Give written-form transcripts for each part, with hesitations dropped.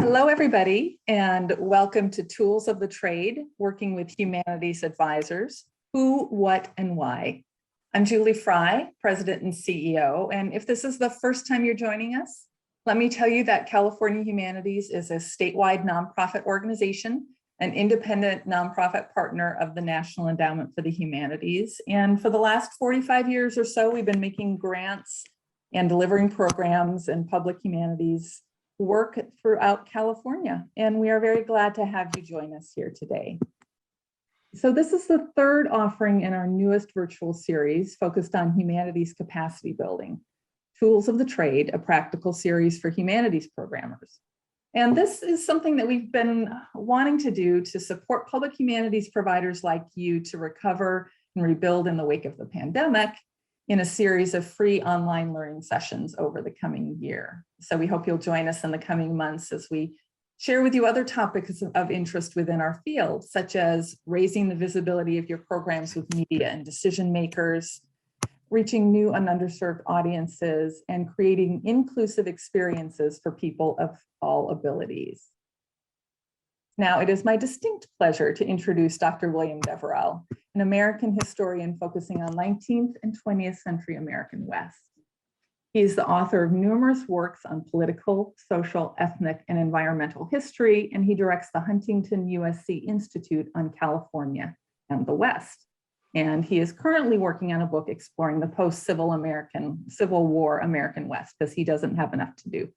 Hello, everybody, and welcome to Tools of the Trade, working with Humanities Advisors, who, what, and why. I'm Julie Fry, President and CEO, and if this is the first time you're joining us, let me tell you that California Humanities is a statewide nonprofit organization, an independent nonprofit partner of the National Endowment for the Humanities. And for the last 45 years or so, we've been making grants and delivering programs in public humanities work throughout California. And we are very glad to have you join us here today. So this is the third offering in our newest virtual series focused on humanities capacity building, Tools of the Trade, a practical series for humanities programmers. And this is something that we've been wanting to do to support public humanities providers like you to recover and rebuild in the wake of the pandemic in a series of free online learning sessions over the coming year. So we hope you'll join us in the coming months as we share with you other topics of interest within our field, such as raising the visibility of your programs with media and decision makers, reaching new and underserved audiences, and creating inclusive experiences for people of all abilities. Now, it is my distinct pleasure to introduce Dr. William Deverell, an American historian focusing on 19th and 20th century American West. He is the author of numerous works on political, social, ethnic, and environmental history, and he directs the Huntington-USC Institute on California and the West. And he is currently working on a book exploring the post-Civil War American West, because he doesn't have enough to do.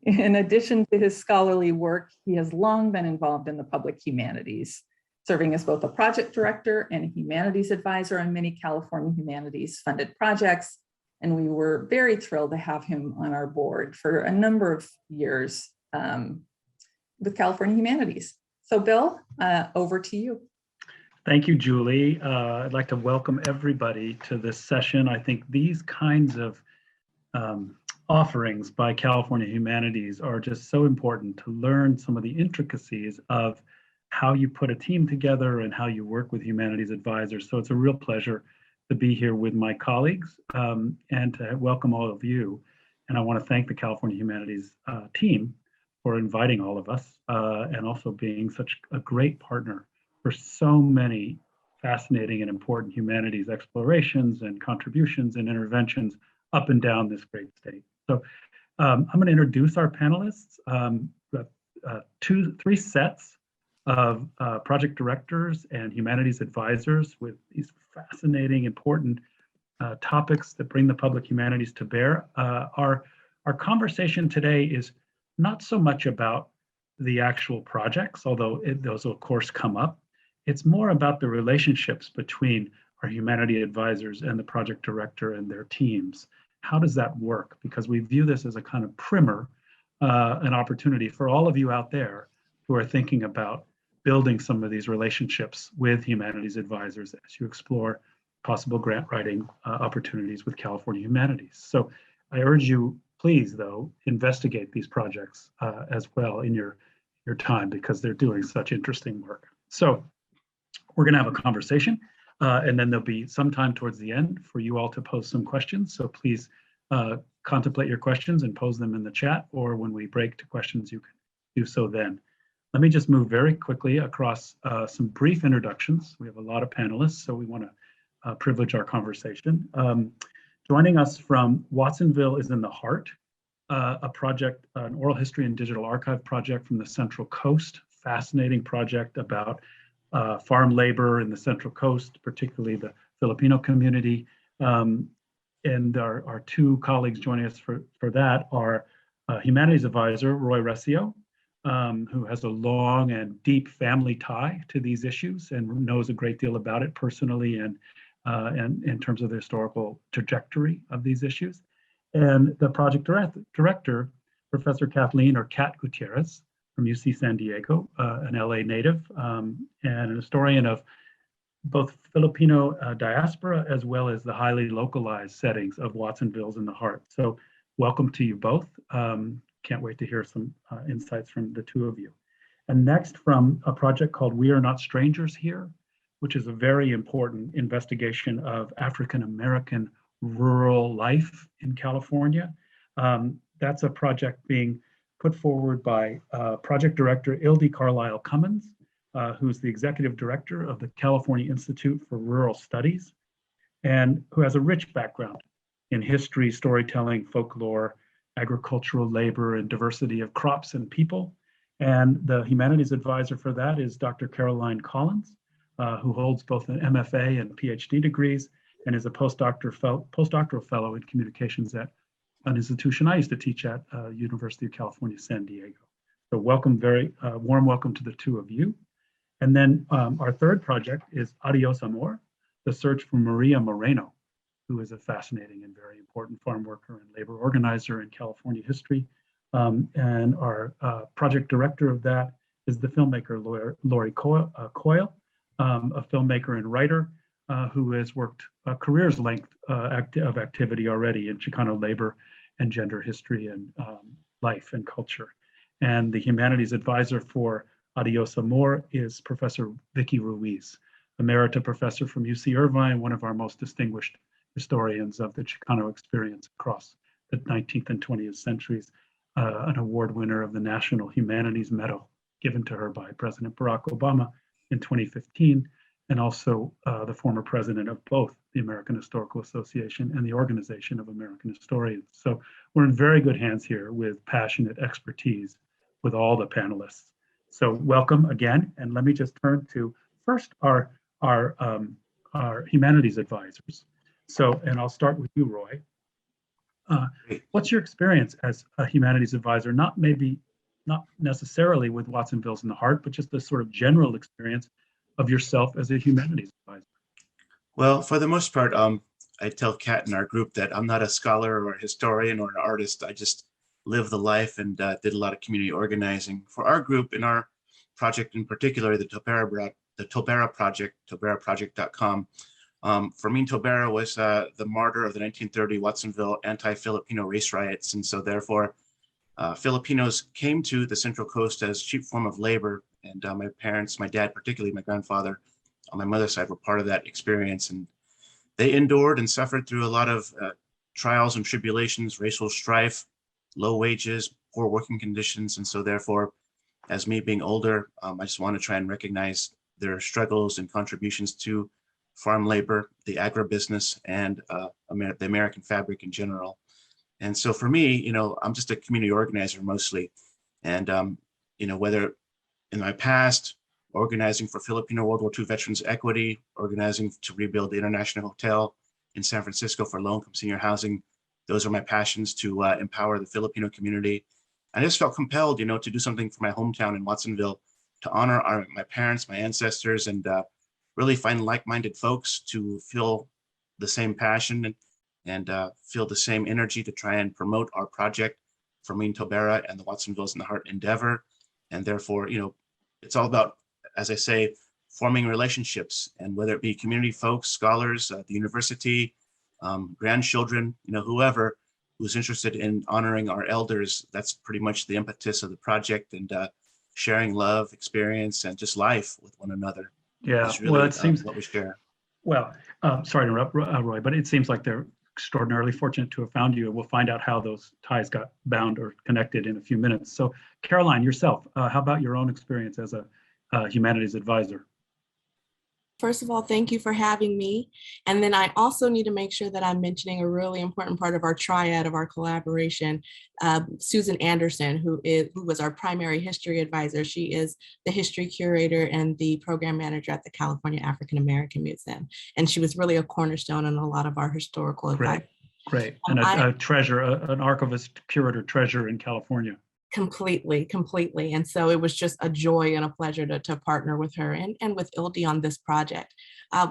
In addition to his scholarly work, he has long been involved in the public humanities, serving as both a project director and a humanities advisor on many California humanities funded projects. And we were very thrilled to have him on our board for a number of years with California Humanities. So Bill, over to you. Thank you, Julie. I'd like to welcome everybody to this session. I think these kinds of offerings by California Humanities are just so important to learn some of the intricacies of how you put a team together and how you work with humanities advisors. So it's a real pleasure to be here with my colleagues and to welcome all of you. And I want to thank the California Humanities team for inviting all of us and also being such a great partner for so many fascinating and important humanities explorations and contributions and interventions up and down this great state. So I'm going to introduce our panelists, three sets of project directors and humanities advisors with these fascinating, important topics that bring the public humanities to bear. Our conversation today is not so much about the actual projects, although those will of course come up. It's more about the relationships between our humanity advisors and the project director and their teams. How does that work? Because we view this as a kind of primer, an opportunity for all of you out there who are thinking about building some of these relationships with humanities advisors as you explore possible grant writing opportunities with California Humanities. So I urge you, please, though, investigate these projects as well in your time, because they're doing such interesting work. So we're going to have a conversation. And then there'll be some time towards the end for you all to pose some questions. So please contemplate your questions and pose them in the chat, or when we break to questions, you can do so then. Let me just move very quickly across some brief introductions. We have a lot of panelists, so we want to privilege our conversation. Joining us from Watsonville is In the Heart, a project, an oral history and digital archive project from the Central Coast, fascinating project about farm labor in the Central Coast, particularly the Filipino community. And our two colleagues joining us for that are humanities advisor, Recio, who has a long and deep family tie to these issues and knows a great deal about it personally and in terms of the historical trajectory of these issues. And the project director, Professor Kathleen, or Kat Gutierrez, from UC San Diego, an LA native, and an historian of both Filipino diaspora as well as the highly localized settings of Watsonville's In the Heart. So welcome to you both. Can't wait to hear some insights from the two of you. And next, from a project called We Are Not Strangers Here, which is a very important investigation of African American rural life in California. That's a project being put forward by Project Director Ildi Carlisle-Cummins, who's the Executive Director of the California Institute for Rural Studies, and who has a rich background in history, storytelling, folklore, agricultural labor, and diversity of crops and people. And the Humanities Advisor for that is Dr. Caroline Collins, who holds both an MFA and PhD degrees and is a postdoctoral fellow in communications at an institution I used to teach at, University of California, San Diego. So welcome, very warm welcome to the two of you. And then our third project is ADIOS AMOR, the search for Maria Moreno, who is a fascinating and very important farm worker and labor organizer in California history. And our project director of that is the filmmaker Laurie Coyle, a filmmaker and writer who has worked a career's length of activity already in Chicano labor and gender history and life and culture. And the Humanities Advisor for ADIOS AMOR is Professor Vicki Ruiz, Emerita Professor from UC Irvine, one of our most distinguished historians of the Chicano experience across the 19th and 20th centuries, an award winner of the National Humanities Medal given to her by President Barack Obama in 2015, and also the former president of both the American Historical Association and the Organization of American Historians. So we're in very good hands here with passionate expertise with all the panelists. So welcome again, and let me just turn to first our humanities advisors. So, and I'll start with you, Roy. What's your experience as a humanities advisor? Not necessarily with Watsonville's in the Heart, but just the sort of general experience of yourself as a humanities advisor. Well, for the most part, I tell Kat in our group that I'm not a scholar or a historian or an artist. I just live the life and did a lot of community organizing. For our group, in our project in particular, the Tobera Project, toberaproject.com, Fermin Tobera was the martyr of the 1930 Watsonville anti-Filipino race riots. And so therefore, Filipinos came to the Central Coast as cheap form of labor. And my parents, my dad, particularly my grandfather on my mother's side, were part of that experience. And they endured and suffered through a lot of trials and tribulations, racial strife, low wages, poor working conditions. And so therefore, as me being older, I just want to try and recognize their struggles and contributions to farm labor, the agribusiness, and the American fabric in general. And so for me, you know, I'm just a community organizer mostly. And, you know, whether in my past, organizing for Filipino World War II Veterans Equity, organizing to rebuild the International Hotel in San Francisco for low-income senior housing, those are my passions to empower the Filipino community. I just felt compelled, you know, to do something for my hometown in Watsonville, to honor my parents, my ancestors, and really find like-minded folks to feel the same passion and feel the same energy to try and promote our project, Fermin Tobera and the Watsonville's in the Heart endeavor. And therefore, you know, it's all about, as I say, forming relationships, and whether it be community folks, scholars, the university, grandchildren, you know, whoever who's interested in honoring our elders, that's pretty much the impetus of the project, and sharing love, experience, and just life with one another. Yeah, really, well, it seems what we share. Well, sorry to interrupt, Roy, but it seems like they're extraordinarily fortunate to have found you, and we'll find out how those ties got bound or connected in a few minutes. So, Caroline, yourself, how about your own experience as a humanities advisor? First of all, thank you for having me. And then I also need to make sure that I'm mentioning a really important part of our triad of our collaboration, Susan Anderson, who was our primary history advisor. She is the history curator and the program manager at the California African American Museum. And she was really a cornerstone in a lot of our historical advice. Great. And a treasure, an archivist, curator, treasure in California. Completely. And so it was just a joy and a pleasure to partner with her and with Ildi on this project.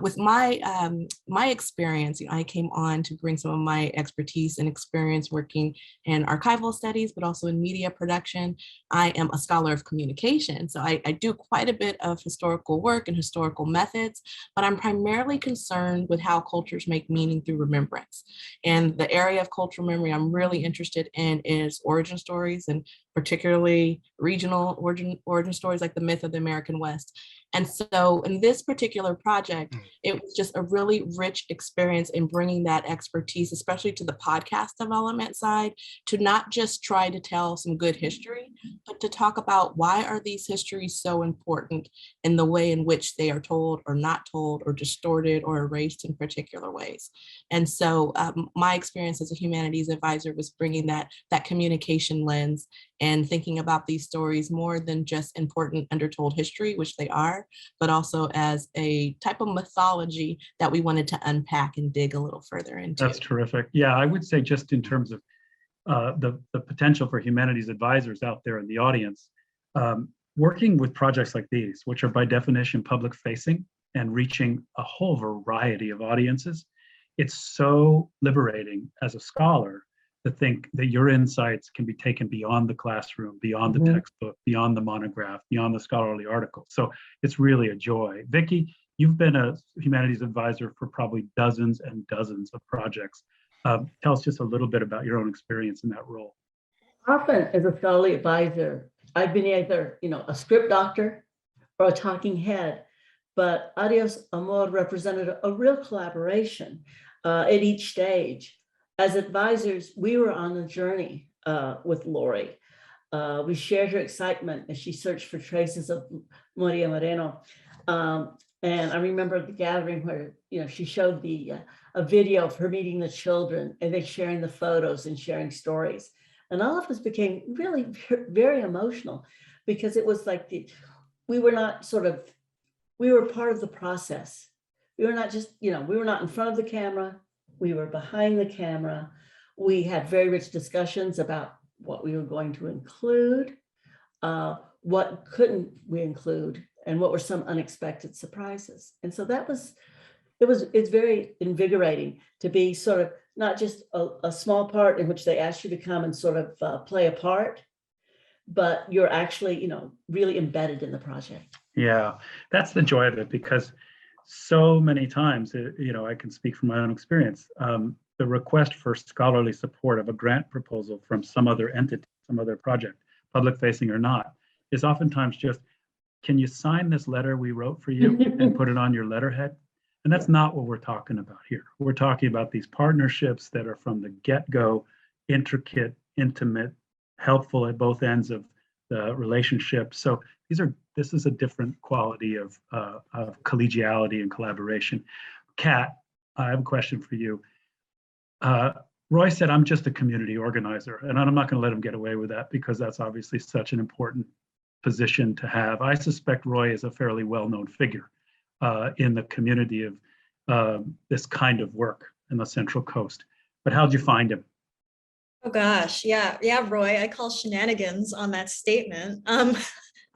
With my experience, I came on to bring some of my expertise and experience working in archival studies, but also in media production. I am a scholar of communication, so I do quite a bit of historical work and historical methods, but I'm primarily concerned with how cultures make meaning through remembrance. And the area of cultural memory I'm really interested in is origin stories and particularly regional origin stories like the myth of the American West. And so in this particular project, it was just a really rich experience in bringing that expertise, especially to the podcast development side, to not just try to tell some good history, but to talk about why are these histories so important in the way in which they are told or not told or distorted or erased in particular ways. And so my experience as a humanities advisor was bringing that communication lens and thinking about these stories more than just important undertold history, which they are, but also as a type of mythology that we wanted to unpack and dig a little further into. That's terrific. Yeah, I would say just in terms of the potential for humanities advisors out there in the audience, working with projects like these, which are by definition public facing and reaching a whole variety of audiences, it's so liberating as a scholar to think that your insights can be taken beyond the classroom, beyond the textbook, beyond the monograph, beyond the scholarly article. So it's really a joy. Vicki, you've been a humanities advisor for probably dozens and dozens of projects. Tell us just a little bit about your own experience in that role. Often as a scholarly advisor, I've been either, a script doctor or a talking head, but ADIOS AMOR represented a real collaboration at each stage. As advisors, we were on the journey with Laurie. We shared her excitement as she searched for traces of Maria Moreno. And I remember the gathering where, she showed a video of her meeting the children and they sharing the photos and sharing stories. And all of us became really very emotional because it was like we were part of the process. We were not just, we were not in front of the camera. We were behind the camera. We had very rich discussions about what we were going to include, what couldn't we include, and what were some unexpected surprises. And so it's very invigorating to be sort of not just a small part in which they ask you to come and sort of play a part, but you're actually, really embedded in the project. Yeah, that's the joy of it, because so many times, I can speak from my own experience, the request for scholarly support of a grant proposal from some other entity, some other project, public facing or not, is oftentimes just, can you sign this letter we wrote for you and put it on your letterhead? And that's not what we're talking about here. We're talking about these partnerships that are from the get-go, intricate, intimate, helpful at both ends of the relationship. So this is a different quality of collegiality and collaboration. Kat, I have a question for you. Roy said, I'm just a community organizer, and I'm not going to let him get away with that because that's obviously such an important position to have. I suspect Roy is a fairly well-known figure in the community of this kind of work in the Central Coast. But how'd you find him? Oh gosh, yeah, Roy. I call shenanigans on that statement.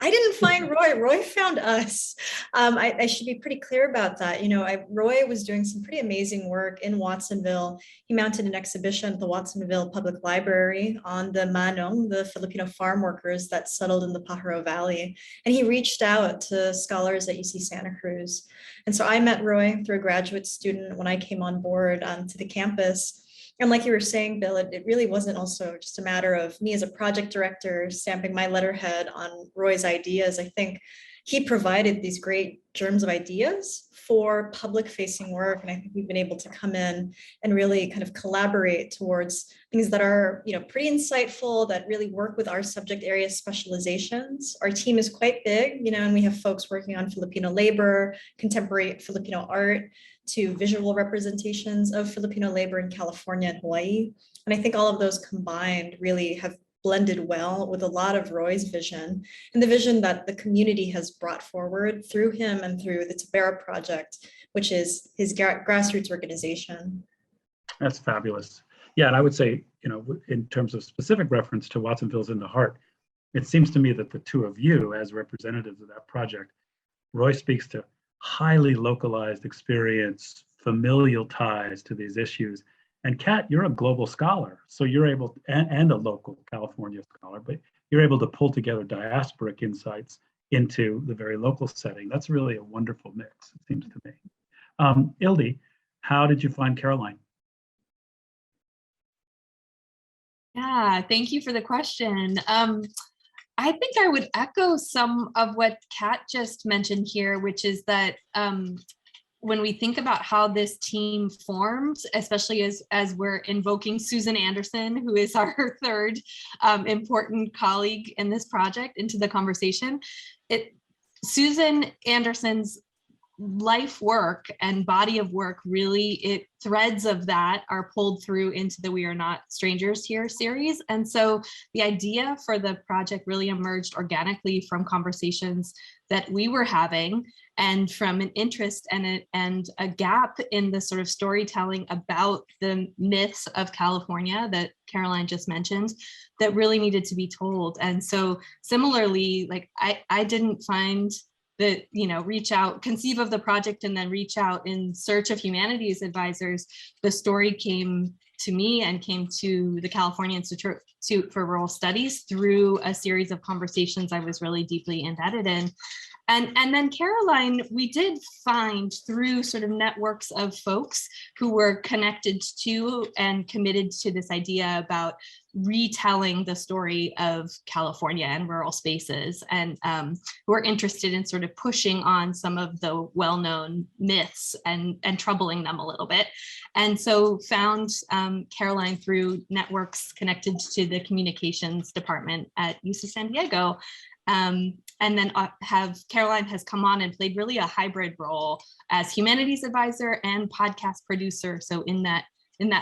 I didn't find Roy. Roy found us. I should be pretty clear about that. Roy was doing some pretty amazing work in Watsonville. He mounted an exhibition at the Watsonville Public Library on the Manong, the Filipino farm workers that settled in the Pajaro Valley. And he reached out to scholars at UC Santa Cruz. And so I met Roy through a graduate student when I came on board to the campus. And like you were saying, Bill, it really wasn't also just a matter of me as a project director stamping my letterhead on Roy's ideas. I think he provided these great germs of ideas for public facing work. And I think we've been able to come in and really kind of collaborate towards things that are, pretty insightful, that really work with our subject area specializations. Our team is quite big, and we have folks working on Filipino labor, contemporary Filipino art, to visual representations of Filipino labor in California and Hawaii. And I think all of those combined really have blended well with a lot of Roy's vision and the vision that the community has brought forward through him and through the Deverell Project, which is his grassroots organization. That's fabulous. Yeah, and I would say, in terms of specific reference to Watsonville's in the Heart, it seems to me that the two of you as representatives of that project, Roy speaks to highly localized experience, familial ties to these issues. And Kat, you're a global scholar, so you're able, and a local California scholar, but you're able to pull together diasporic insights into the very local setting. That's really a wonderful mix, it seems to me. Ildi, how did you find Caroline? Yeah, thank you for the question. I think I would echo some of what Kat just mentioned here, which is that when we think about how this team formed, especially as we're invoking Susan Anderson, who is our third important colleague in this project, into the conversation, Susan Anderson's life work and body of work, really, threads of that are pulled through into the We Are Not Strangers Here series. And so the idea for the project really emerged organically from conversations that we were having, and from an interest and a gap in the sort of storytelling about the myths of California that Caroline just mentioned that really needed to be told. And so similarly, like I didn't find that, reach out, conceive of the project and then reach out in search of humanities advisors. The story came to me and came to the California Institute for Rural Studies through a series of conversations I was really deeply embedded in. And then Caroline, we did find through sort of networks of folks who were connected to and committed to this idea about retelling the story of California and rural spaces, and who are interested in sort of pushing on some of the well-known myths and troubling them a little bit. And so found Caroline through networks connected to the communications department at UC San Diego. And then Caroline has come on and played really a hybrid role as humanities advisor and podcast producer. So in that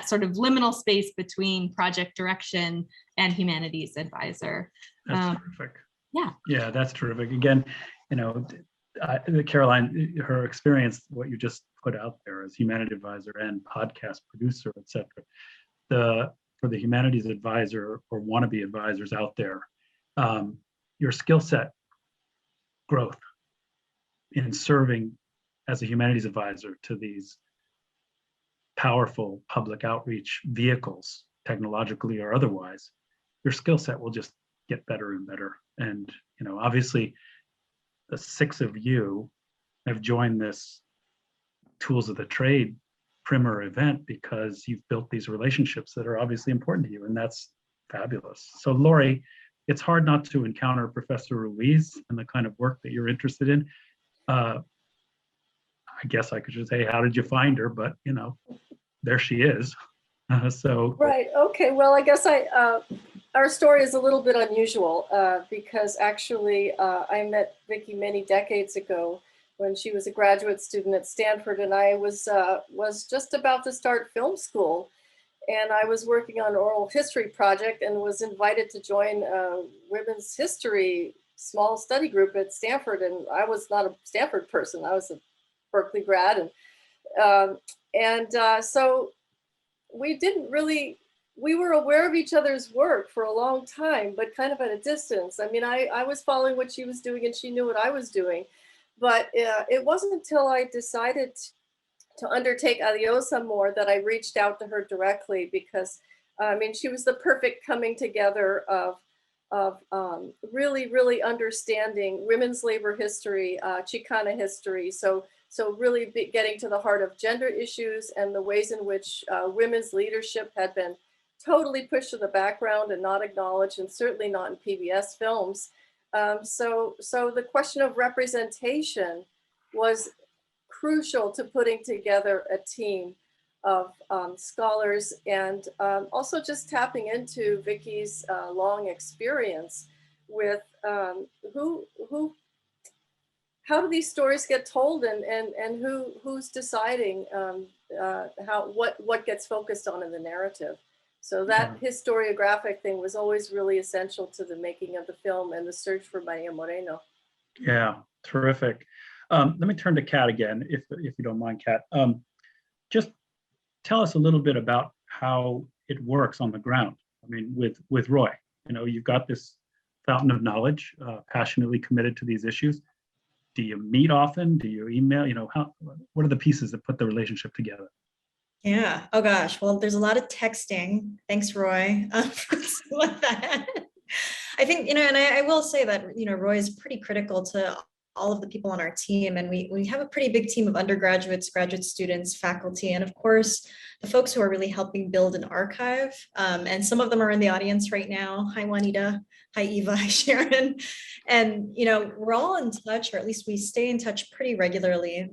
sort of liminal space between project direction and humanities advisor. That's terrific. Yeah. Yeah, that's terrific. Again, Caroline, her experience, what you just put out there as humanities advisor and podcast producer, et cetera, for the humanities advisor or wannabe advisors out there, your skill set growth in serving as a humanities advisor to these powerful public outreach vehicles, technologically or otherwise, your skill set will just get better and better. And, obviously the 6 of you have joined this Tools of the Trade primer event because you've built these relationships that are obviously important to you, and that's fabulous. So Laurie, it's hard not to encounter Professor Ruiz and the kind of work that you're interested in. I guess I could just say, how did you find her? But, there she is. Right. Okay. Well, I guess our story is a little bit unusual because actually I met Vicki many decades ago when she was a graduate student at Stanford, and I was just about to start film school. And I was working on an oral history project and was invited to join a women's history small study group at Stanford. And I was not a Stanford person. I was a Berkeley grad. So we were aware of each other's work for a long time, but kind of at a distance. I mean, I was following what she was doing and she knew what I was doing. But it wasn't until I decided to undertake ADIOS AMOR that I reached out to her directly, because she was the perfect coming together of really, really understanding women's labor history, Chicana history. So really getting to the heart of gender issues and the ways in which women's leadership had been totally pushed to the background and not acknowledged, and certainly not in PBS films. So the question of representation was crucial to putting together a team of scholars, and also just tapping into Vicki's long experience with how do these stories get told, and who's deciding what gets focused on in the narrative. So that historiographic thing was always really essential to the making of the film and the search for Maria Moreno. Yeah, terrific. Let me turn to Kat again, if you don't mind, Kat. Just tell us a little bit about how it works on the ground. I mean, with Roy, you've got this fountain of knowledge, passionately committed to these issues. Do you meet often? Do you email? What are the pieces that put the relationship together? Yeah. Oh gosh. Well, there's a lot of texting. Thanks, Roy, for some of that. I think, and I will say that, Roy is pretty critical to all of the people on our team. And we have a pretty big team of undergraduates, graduate students, faculty, and of course, the folks who are really helping build an archive. And some of them are in the audience right now. Hi, Juanita. Hi, Eva. Hi, Sharon. And, you know, we're all in touch, or at least we stay in touch pretty regularly,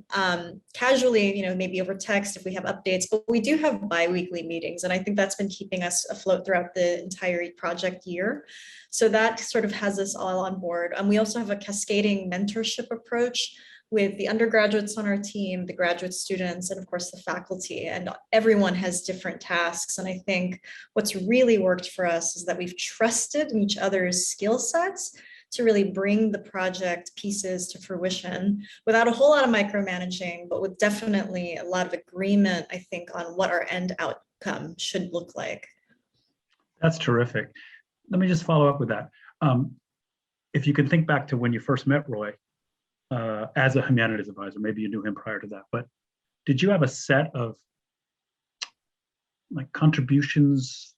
casually, you know, maybe over text if we have updates, but we do have bi-weekly meetings. And I think that's been keeping us afloat throughout the entire project year. So that sort of has us all on board. We also have a cascading mentorship approach with the undergraduates on our team, the graduate students, and of course the faculty, and everyone has different tasks. And I think what's really worked for us is that we've trusted each other's skill sets to really bring the project pieces to fruition without a whole lot of micromanaging, but with definitely a lot of agreement, I think, on what our end outcome should look like. That's terrific. Let me just follow up with that. If you can think back to when you first met Roy, as a humanities advisor, maybe you knew him prior to that, but did you have a set of like contributions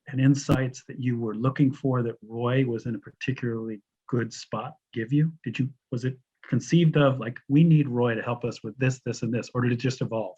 and insights that you were looking for that Roy was in a particularly good spot give you? Was it conceived of like, we need Roy to help us with this, this, and this, or did it just evolve?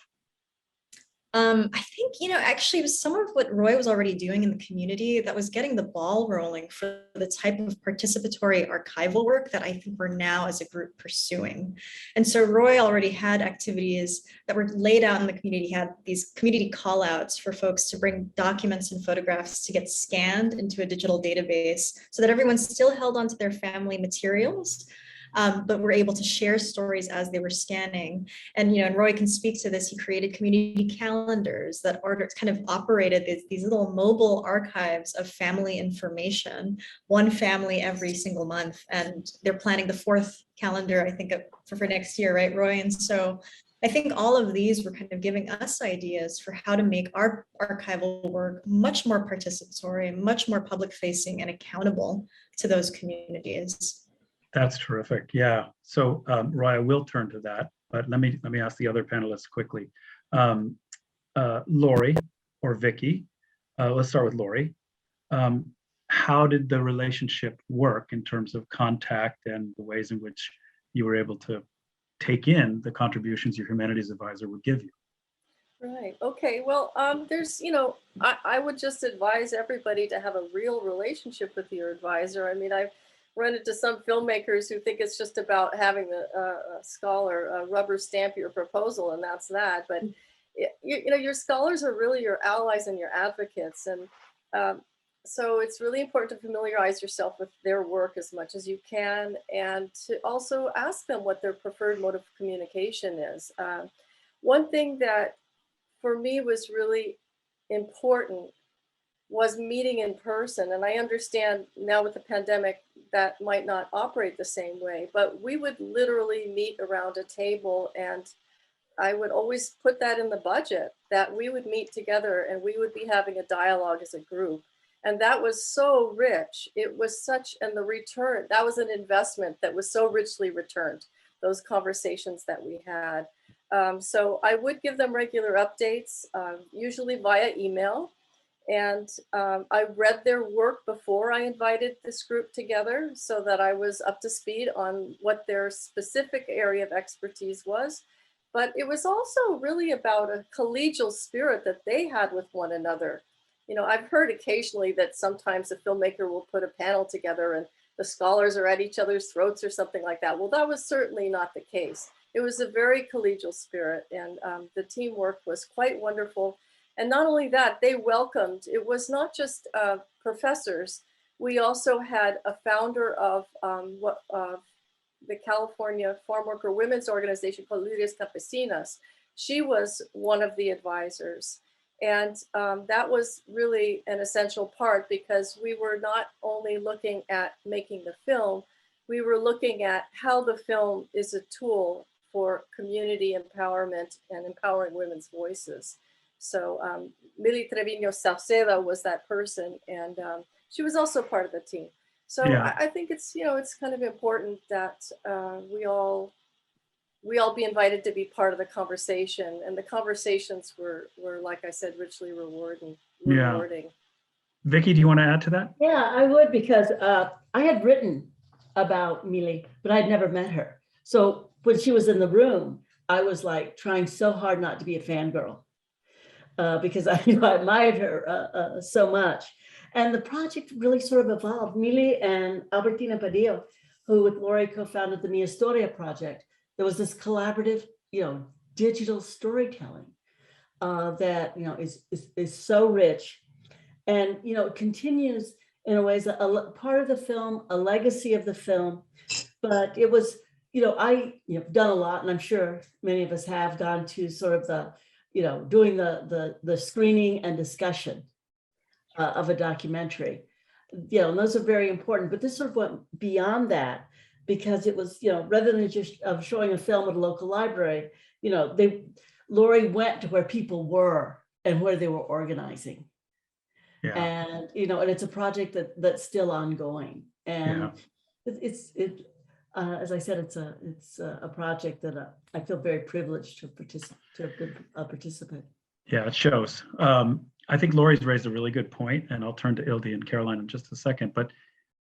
I think, you know, actually it was some of what Roy was already doing in the community that was getting the ball rolling for the type of participatory archival work that I think we're now as a group pursuing. And so Roy already had activities that were laid out in the community. He had these community call outs for folks to bring documents and photographs to get scanned into a digital database so that everyone still held onto their family materials, but were able to share stories as they were scanning. And, you know, and Roy can speak to this. He created community calendars that kind of operated these little mobile archives of family information, one family every single month. And they're planning the 4th calendar, I think, for next year, right, Roy? And so I think all of these were kind of giving us ideas for how to make our archival work much more participatory, much more public facing and accountable to those communities. That's terrific. Yeah. So, Roy, I will turn to that, but let me ask the other panelists quickly. Laurie or Vicki, let's start with Laurie. How did the relationship work in terms of contact and the ways in which you were able to take in the contributions your humanities advisor would give you? Right. Okay. Well, there's, you know, I would just advise everybody to have a real relationship with your advisor. I mean, I've run into some filmmakers who think it's just about having a scholar rubber stamp your proposal and that's that. But you know, your scholars are really your allies and your advocates, and so it's really important to familiarize yourself with their work as much as you can, and to also ask them what their preferred mode of communication is. One thing that for me was really important was meeting in person. And I understand now with the pandemic that might not operate the same way, but we would literally meet around a table, and I would always put that in the budget that we would meet together and we would be having a dialogue as a group. And that was so rich. It was such, and the return, that was an investment that was so richly returned, those conversations that we had. So I would give them regular updates, usually via email. And I read their work before I invited this group together so that I was up to speed on what their specific area of expertise was. But it was also really about a collegial spirit that they had with one another. You know, I've heard occasionally that sometimes a filmmaker will put a panel together and the scholars are at each other's throats or something like that. Well, that was certainly not the case. It was a very collegial spirit, and the teamwork was quite wonderful. And not only that, they welcomed, it was not just professors. We also had a founder of the California Farm Worker Women's Organization called Mujeres Campesinas. She was one of the advisors. And that was really an essential part, because we were not only looking at making the film, we were looking at how the film is a tool for community empowerment and empowering women's voices. So Milly Trevino Sauceda was that person, and she was also part of the team. So yeah. I think it's, you know, it's kind of important that we all be invited to be part of the conversation, and the conversations were like I said, richly rewarding. Yeah. Vicki, do you want to add to that? Yeah, I would, because I had written about Milly, but I'd never met her. So when she was in the room, I was like trying so hard not to be a fangirl because I admired her so much. And the project really sort of evolved. Mili and Albertina Padillo, who with Laurie co-founded the Mi Historia project, there was this collaborative, digital storytelling that, is so rich. And, it continues in a way as a part of the film, a legacy of the film. But it was, I've done a lot, and I'm sure many of us have gone to sort of the, doing the screening and discussion of a documentary. And those are very important, but this sort of went beyond that because it was, rather than just showing a film at a local library, Laurie went to where people were and where they were organizing. Yeah. And, and it's a project that's still ongoing. And it's as I said, it's a project that I feel very privileged to participate. Yeah, it shows. I think Laurie's raised a really good point, and I'll turn to Ildi and Caroline in just a second. But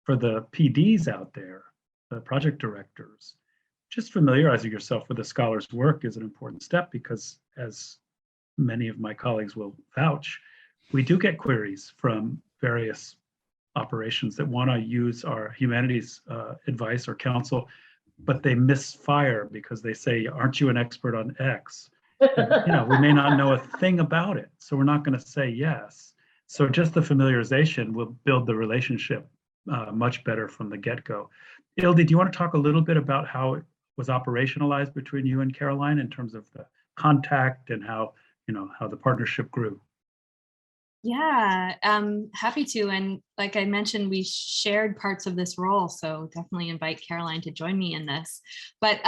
for the PDs out there, the project directors, just familiarizing yourself with the scholar's work is an important step because, as many of my colleagues will vouch, we do get queries from various operations that want to use our humanities advice or counsel, but they misfire because they say, aren't you an expert on X? And, we may not know a thing about it, so we're not going to say yes. So just the familiarization will build the relationship much better from the get-go. Ildi, do you want to talk a little bit about how it was operationalized between you and Caroline in terms of the contact and how the partnership grew? Yeah, happy to. And like I mentioned, we shared parts of this role, so definitely invite Caroline to join me in this. But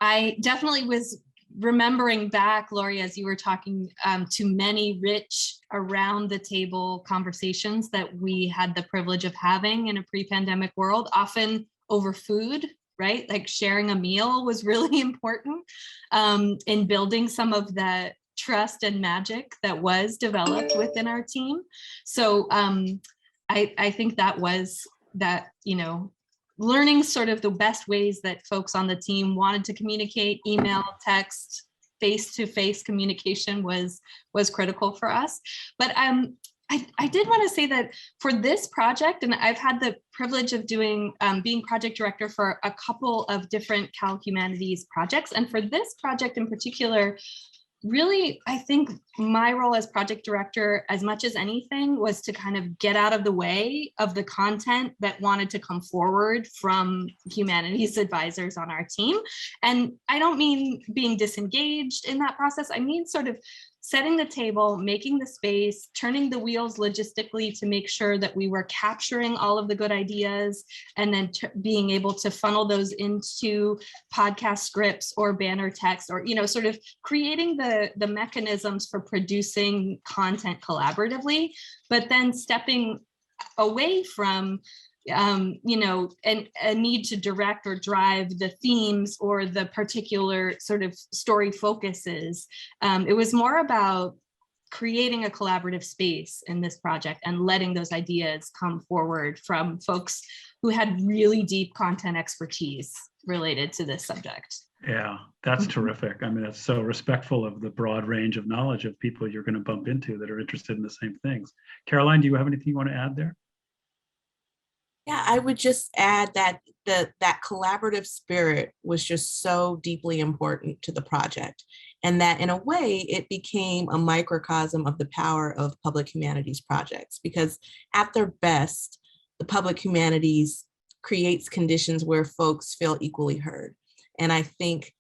I definitely was remembering back, Laurie, as you were talking to many rich around the table conversations that we had the privilege of having in a pre-pandemic world, often over food, right? Like sharing a meal was really important in building some of the trust and magic that was developed within our team. So I think that was that, learning sort of the best ways that folks on the team wanted to communicate, email, text, face-to-face communication was critical for us. But I did want to say that for this project, and I've had the privilege of being project director for a couple of different Cal Humanities projects. And for this project in particular, really, I think my role as project director, as much as anything, was to kind of get out of the way of the content that wanted to come forward from humanities advisors on our team. And I don't mean being disengaged in that process. I mean sort of setting the table, making the space, turning the wheels logistically to make sure that we were capturing all of the good ideas and then being able to funnel those into podcast scripts or banner text, or, sort of creating the mechanisms for producing content collaboratively, but then stepping away from and a need to direct or drive the themes or the particular sort of story focuses. It was more about creating a collaborative space in this project and letting those ideas come forward from folks who had really deep content expertise related to this subject. Yeah, that's terrific. I mean, that's so respectful of the broad range of knowledge of people you're going to bump into that are interested in the same things. Caroline, do you have anything you want to add there? Yeah, I would just add that that collaborative spirit was just so deeply important to the project, and that in a way it became a microcosm of the power of public humanities projects, because at their best, the public humanities creates conditions where folks feel equally heard. And I think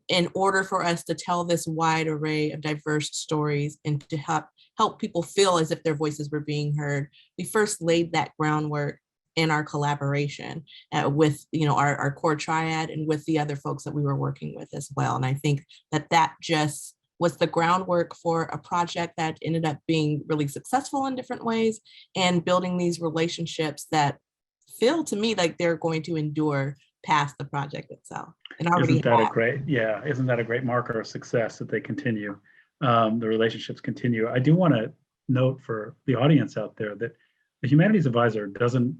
in order for us to tell this wide array of diverse stories and to help people feel as if their voices were being heard, we first laid that groundwork in our collaboration with our core triad and with the other folks that we were working with as well. And I think that just was the groundwork for a project that ended up being really successful in different ways and building these relationships that feel to me like they're going to endure past the project itself. And isn't that a great marker of success that they continue, the relationships continue. I do want to note for the audience out there that the Humanities Advisor doesn't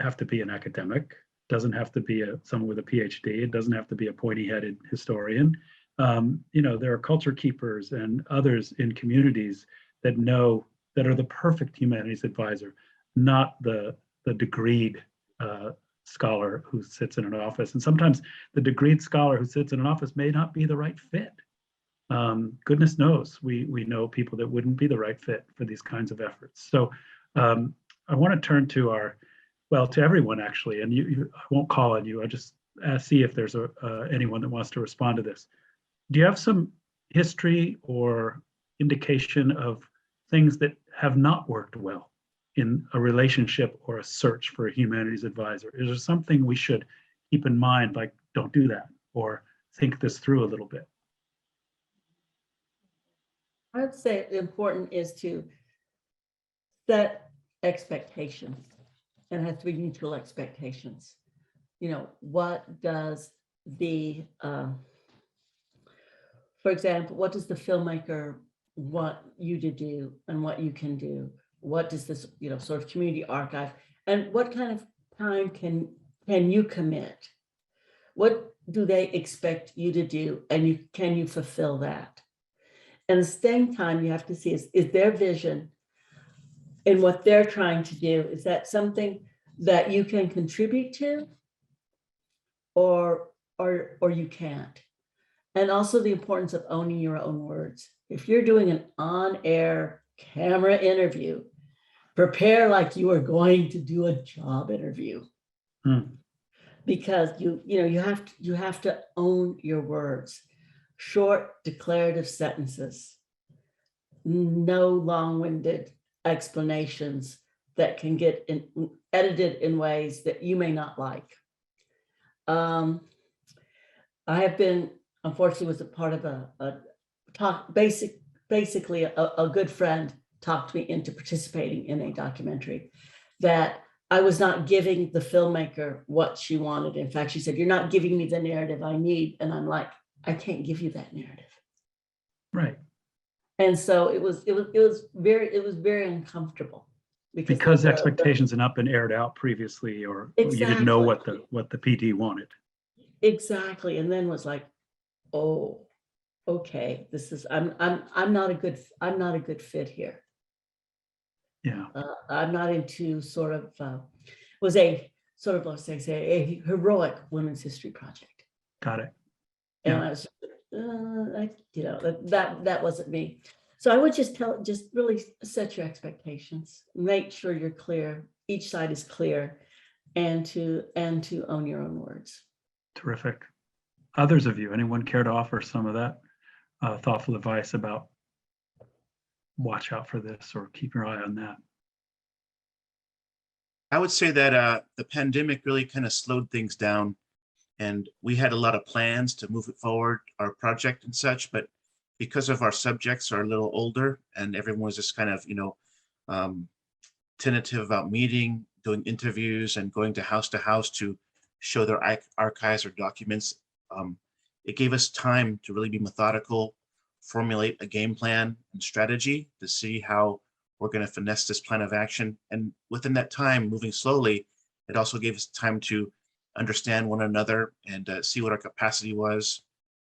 have to be an academic. Doesn't have to be someone with a PhD. It doesn't have to be a pointy-headed historian. There are culture keepers and others in communities that are the perfect humanities advisor, not the degreed scholar who sits in an office. And sometimes the degreed scholar who sits in an office may not be the right fit. Goodness knows, we know people that wouldn't be the right fit for these kinds of efforts. So I want to turn to to everyone actually, and I won't call on you. I just see if there's anyone that wants to respond to this. Do you have some history or indication of things that have not worked well in a relationship or a search for a humanities advisor? Is there something we should keep in mind, like don't do that, or think this through a little bit? I would say important is to set expectations, and it has to be mutual expectations. What does for example, what does the filmmaker want you to do and what you can do? What does this, sort of community archive, and what kind of time can you commit? What do they expect you to do, and can you fulfill that? And at the same time, you have to see is their vision and what they're trying to do, is that something that you can contribute to, or you can't? And also the importance of owning your own words. If you're doing an on-air camera interview, prepare like you are going to do a job interview. Because you have to own your words. Short declarative sentences, no long-winded explanations that can get edited in ways that you may not like. I have been, unfortunately, was a part of a talk. Basically, a good friend talked me into participating in a documentary that I was not giving the filmmaker what she wanted. In fact, she said, "You're not giving me the narrative I need," and I'm like, I can't give you that narrative. Right. And so it was very uncomfortable because expectations had not been aired out previously, or you didn't know what the PD wanted. Exactly. And then was like, oh, okay, this is I'm not a good fit here. Yeah. I'm not into sort of was a sort of, let's say a heroic women's history project. Got it. And Yeah. I was, that wasn't me. So I would just really set your expectations, make sure you're clear, each side is clear, and to own your own words. Terrific. Others of you, anyone care to offer some of that thoughtful advice about watch out for this or keep your eye on that? I would say that the pandemic really kind of slowed things down, and we had a lot of plans to move it forward, our project and such, but because of our subjects are a little older and everyone was just kind of, tentative about meeting, doing interviews and going to house to show their archives or documents, it gave us time to really be methodical, formulate a game plan and strategy to see how we're going to finesse this plan of action. And within that time, moving slowly, it also gave us time to understand one another and see what our capacity was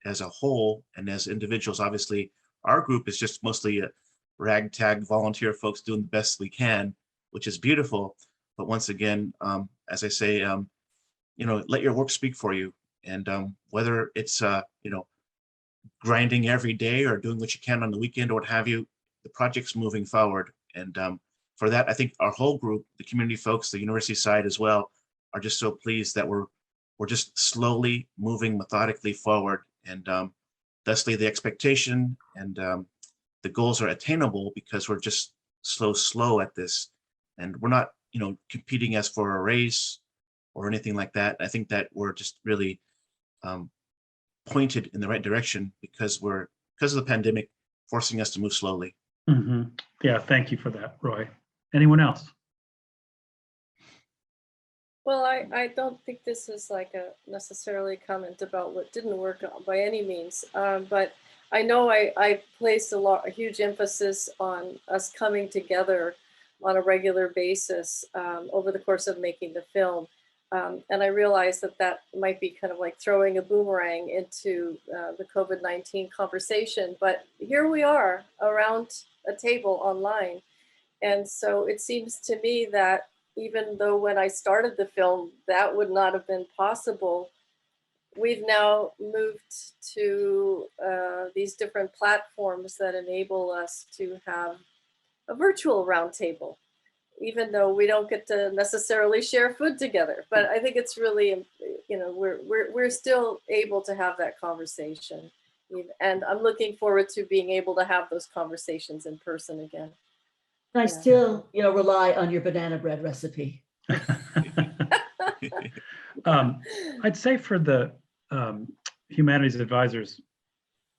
as a whole and as individuals. Obviously, our group is just mostly a ragtag volunteer folks doing the best we can, which is beautiful. But once again, as I say, let your work speak for you. And whether it's grinding every day or doing what you can on the weekend or what have you, the project's moving forward. And for that, I think our whole group, the community folks, the university side as well, are just so pleased that we're just slowly moving methodically forward. And thusly the expectation and the goals are attainable because we're just slow at this. And we're not, competing as for a race or anything like that. I think that we're just really pointed in the right direction because of the pandemic forcing us to move slowly. Mm-hmm. Yeah, thank you for that, Roy. Anyone else? Well, I don't think this is like a necessarily comment about what didn't work by any means, but I know I placed a huge emphasis on us coming together on a regular basis over the course of making the film. And I realize that that might be kind of like throwing a boomerang into the COVID-19 conversation, but here we are around a table online. And so it seems to me that even though when I started the film, that would not have been possible, we've now moved to these different platforms that enable us to have a virtual roundtable, even though we don't get to necessarily share food together. But I think it's really, you know, we're still able to have that conversation. And I'm looking forward to being able to have those conversations in person again. I still, you know, rely on your banana bread recipe. I'd say for the humanities advisors,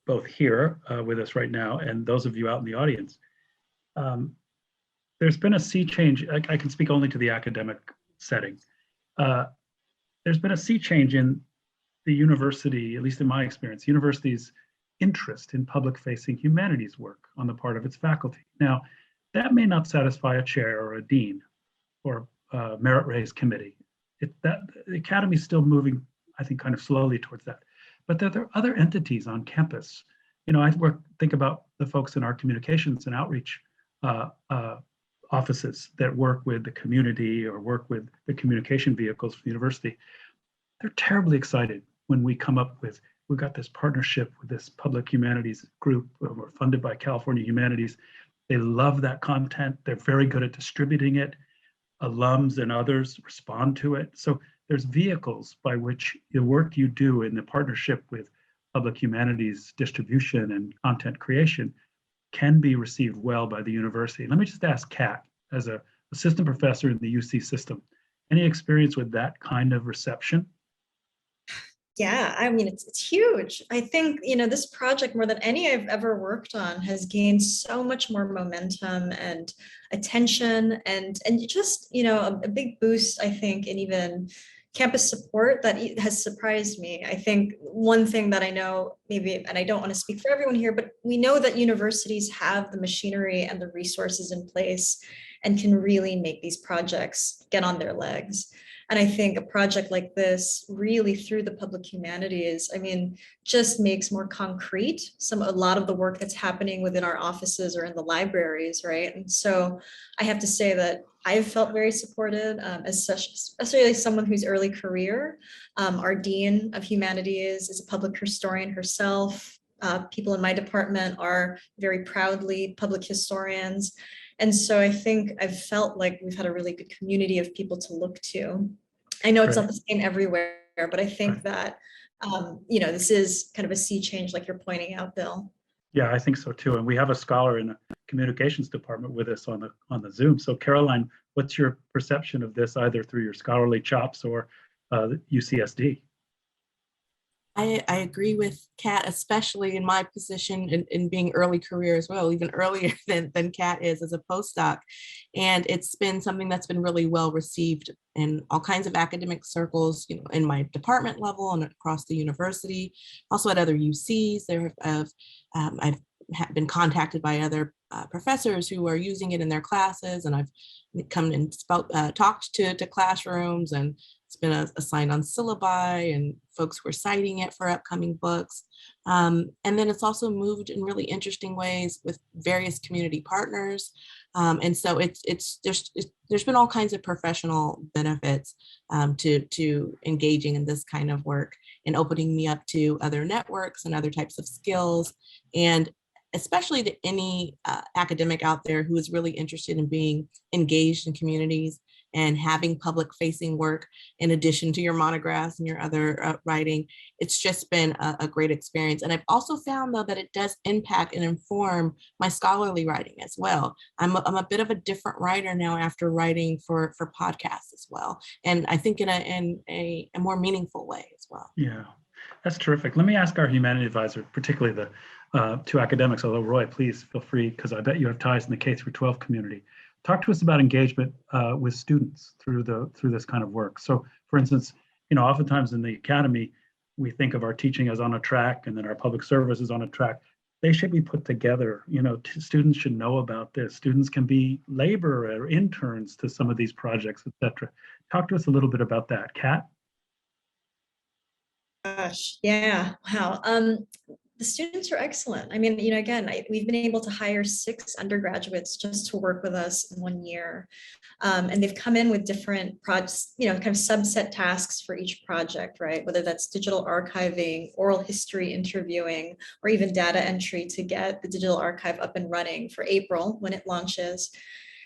both here with us right now and those of you out in the audience, there's been a sea change. I can speak only to the academic setting. There's been a sea change in the university, at least in my experience, university's interest in public-facing humanities work on the part of its faculty. Now, that may not satisfy a chair or a dean or a merit-raised committee. The academy is still moving, I think, kind of slowly towards that. But there are other entities on campus. You know, think about the folks in our communications and outreach offices that work with the community or work with the communication vehicles for the university. They're terribly excited when we come up with, we've got this partnership with this public humanities group. We're funded by California Humanities. They love that content. They're very good at distributing it. Alums and others respond to it. So there's vehicles by which the work you do in the partnership with public humanities distribution and content creation can be received well by the university. Let me just ask Kat, as an assistant professor in the UC system, any experience with that kind of reception? Yeah, I mean, it's huge. I think, you know, this project, more than any I've ever worked on, has gained so much more momentum and attention and just, you know, a big boost, I think, in even campus support that has surprised me. I think one thing that I know, maybe, and I don't want to speak for everyone here, but we know that universities have the machinery and the resources in place and can really make these projects get on their legs. And I think a project like this, really through the public humanities, I mean, just makes more concrete a lot of the work that's happening within our offices or in the libraries, right? And so I have to say that I've felt very supported as such, especially someone who's early career. Our Dean of Humanities is a public historian herself. People in my department are very proudly public historians. And so I think I've felt like we've had a really good community of people to look to. I know it's not the same everywhere, but I think that, you know, this is kind of a sea change like you're pointing out, Bill. Yeah, I think so too. And we have a scholar in the communications department with us on the Zoom. So Caroline, what's your perception of this, either through your scholarly chops or UCSD? I agree with Kat, especially in my position in being early career as well, even earlier than Kat is as a postdoc. And it's been something that's been really well received in all kinds of academic circles, you know, in my department level and across the university, also at other UCs. I've been contacted by other professors who are using it in their classes, and I've come and talked to classrooms, and it's been assigned on syllabi, and folks were citing it for upcoming books. And then it's also moved in really interesting ways with various community partners. And so there's been all kinds of professional benefits to engaging in this kind of work and opening me up to other networks and other types of skills, and especially to any academic out there who is really interested in being engaged in communities and having public facing work in addition to your monographs and your other writing. It's just been a great experience. And I've also found, though, that it does impact and inform my scholarly writing as well. I'm a bit of a different writer now after writing for podcasts as well. And I think in a more meaningful way as well. Yeah, that's terrific. Let me ask our humanities advisor, particularly the two academics, although Roy, please feel free, because I bet you have ties in the K-12 community. Talk to us about engagement with students through this kind of work. So, for instance, you know, oftentimes in the academy, we think of our teaching as on a track, and then our public service is on a track. they should be put together. You know, students should know about this. Students can be labor or interns to some of these projects, etc. Talk to us a little bit about that, Kat. Gosh, yeah, wow. The students are excellent. I mean, again, we've been able to hire 6 undergraduates just to work with us in 1 year. And they've come in with different projects, kind of subset tasks for each project, right? Whether that's digital archiving, oral history interviewing, or even data entry to get the digital archive up and running for April when it launches.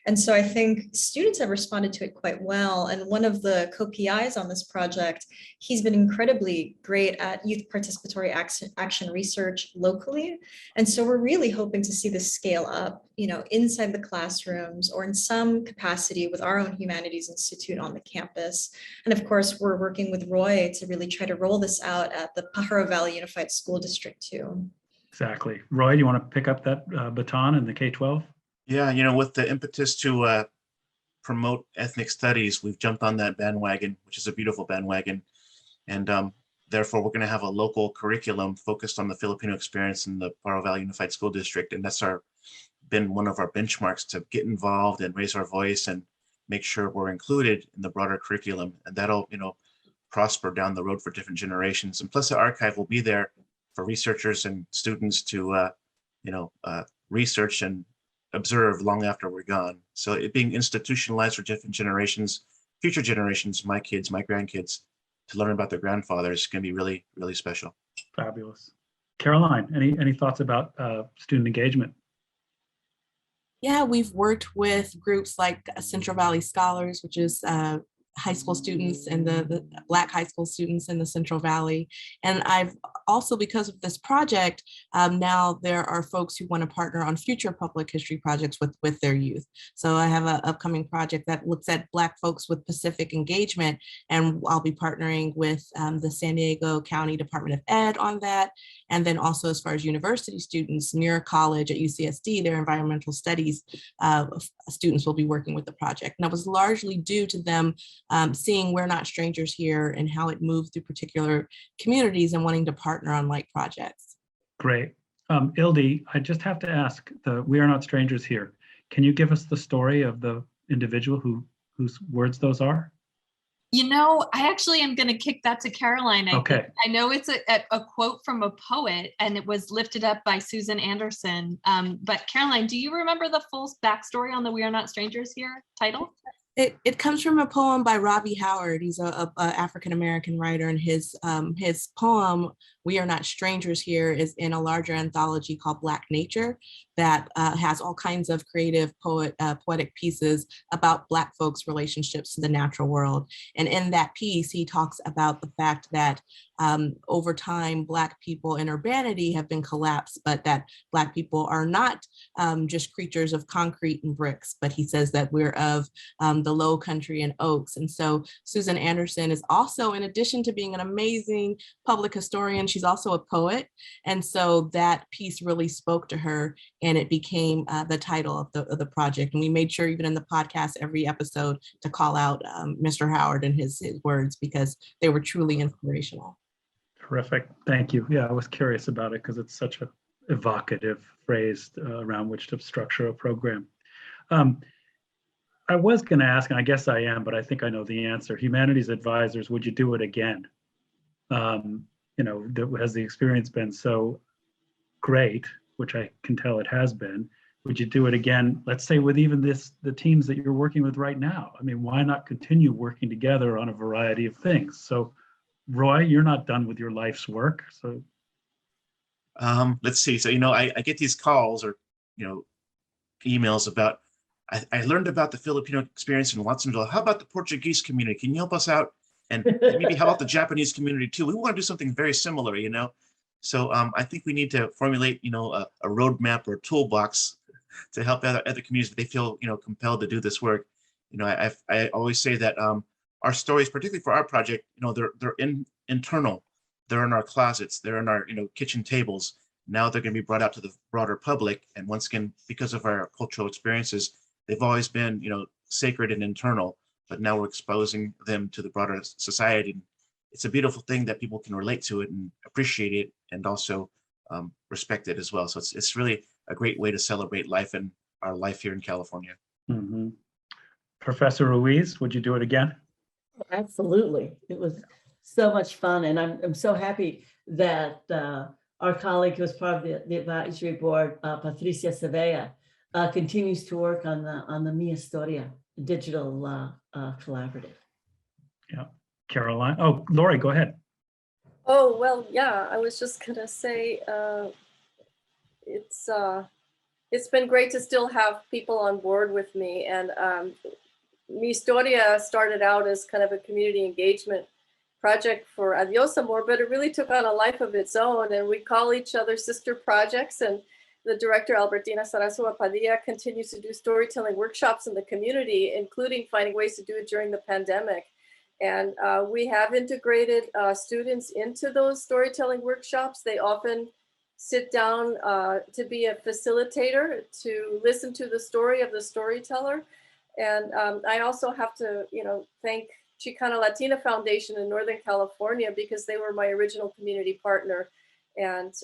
And so I think students have responded to it quite well. And one of the co-PIs on this project, he's been incredibly great at youth participatory action research locally. And so we're really hoping to see this scale up, inside the classrooms or in some capacity with our own Humanities Institute on the campus. And of course, we're working with Roy to really try to roll this out at the Pajaro Valley Unified School District too. Exactly. Roy, do you want to pick up that baton in the K-12? Yeah, with the impetus to promote ethnic studies, we've jumped on that bandwagon, which is a beautiful bandwagon. And therefore, we're going to have a local curriculum focused on the Filipino experience in the Pajaro Valley Unified School District. And that's been one of our benchmarks to get involved and raise our voice and make sure we're included in the broader curriculum. And that'll, prosper down the road for different generations. And plus the archive will be there for researchers and students to, research and observe long after we're gone. So it being institutionalized for different generations, future generations, my kids, my grandkids, to learn about their grandfathers can be really, really special. Fabulous. Caroline, any thoughts about student engagement? Yeah, we've worked with groups like Central Valley Scholars, which is high school students and the Black high school students in the Central Valley. And I've also, because of this project, now there are folks who want to partner on future public history projects with their youth. So I have an upcoming project that looks at Black folks with Pacific engagement, and I'll be partnering with the San Diego County Department of Ed on that. And then also as far as university students, Muir College at UCSD, their environmental studies students will be working with the project. And that was largely due to them seeing We're Not Strangers Here and how it moved through particular communities and wanting to partner on like projects. Great. Ildi, I just have to ask, We Are Not Strangers Here. Can you give us the story of the individual whose words those are? I actually am going to kick that to Caroline. Okay. I know it's a quote from a poet, and it was lifted up by Susan Anderson. But Caroline, do you remember the full backstory on the We Are Not Strangers Here title? It comes from a poem by Robbie Howard. He's a African-American writer, and his poem, We Are Not Strangers Here, is in a larger anthology called Black Nature that has all kinds of creative poetic pieces about Black folks' relationships to the natural world. And in that piece, he talks about the fact that over time, Black people in urbanity have been collapsed, but that Black people are not just creatures of concrete and bricks, but he says that we're of the low country and oaks. And so Susan Anderson is also, in addition to being an amazing public historian, she's also a poet. And so that piece really spoke to her, and it became the title of the project. And we made sure even in the podcast, every episode, to call out Mr. Howard and his words, because they were truly inspirational. Terrific. Thank you. Yeah, I was curious about it because it's such an evocative phrase around which to structure a program. I was going to ask, and I guess I am, but I think I know the answer. Humanities advisors, would you do it again? Has the experience been so great, which I can tell it has been? Would you do it again, let's say with even the teams that you're working with right now? I mean, why not continue working together on a variety of things? So Roy, you're not done with your life's work. So let's see. So, I get these calls or, emails about, I learned about the Filipino experience in Watsonville. How about the Portuguese community? Can you help us out? And maybe how about the Japanese community too? We want to do something very similar, So I think we need to formulate, a roadmap or toolbox to help other communities if they feel, compelled to do this work. I always say that our stories, particularly for our project, they're internal. They're in our closets. They're in our, kitchen tables. Now they're going to be brought out to the broader public. And once again, because of our cultural experiences, they've always been, sacred and internal. But now we're exposing them to the broader society. It's a beautiful thing that people can relate to it and appreciate it, and also respected as well. So it's really a great way to celebrate life and our life here in California. Mm-hmm. Professor Ruiz, would you do it again? Absolutely. It was so much fun. And I'm so happy that our colleague who was part of the advisory board, Patricia Sevilla, continues to work on the Mi Historia digital collaborative. Yeah. Caroline. Oh, Laurie, go ahead. Oh, well, yeah, I was just gonna say, it's been great to still have people on board with me. And Mi Historia started out as kind of a community engagement project for ADIOS AMOR, but it really took on a life of its own. And we call each other sister projects. And the director, Albertina Sarasua Padilla, continues to do storytelling workshops in the community, including finding ways to do it during the pandemic. And we have integrated students into those storytelling workshops. They often sit down to be a facilitator, to listen to the story of the storyteller. And I also have to, thank Chicana Latina Foundation in Northern California, because they were my original community partner. And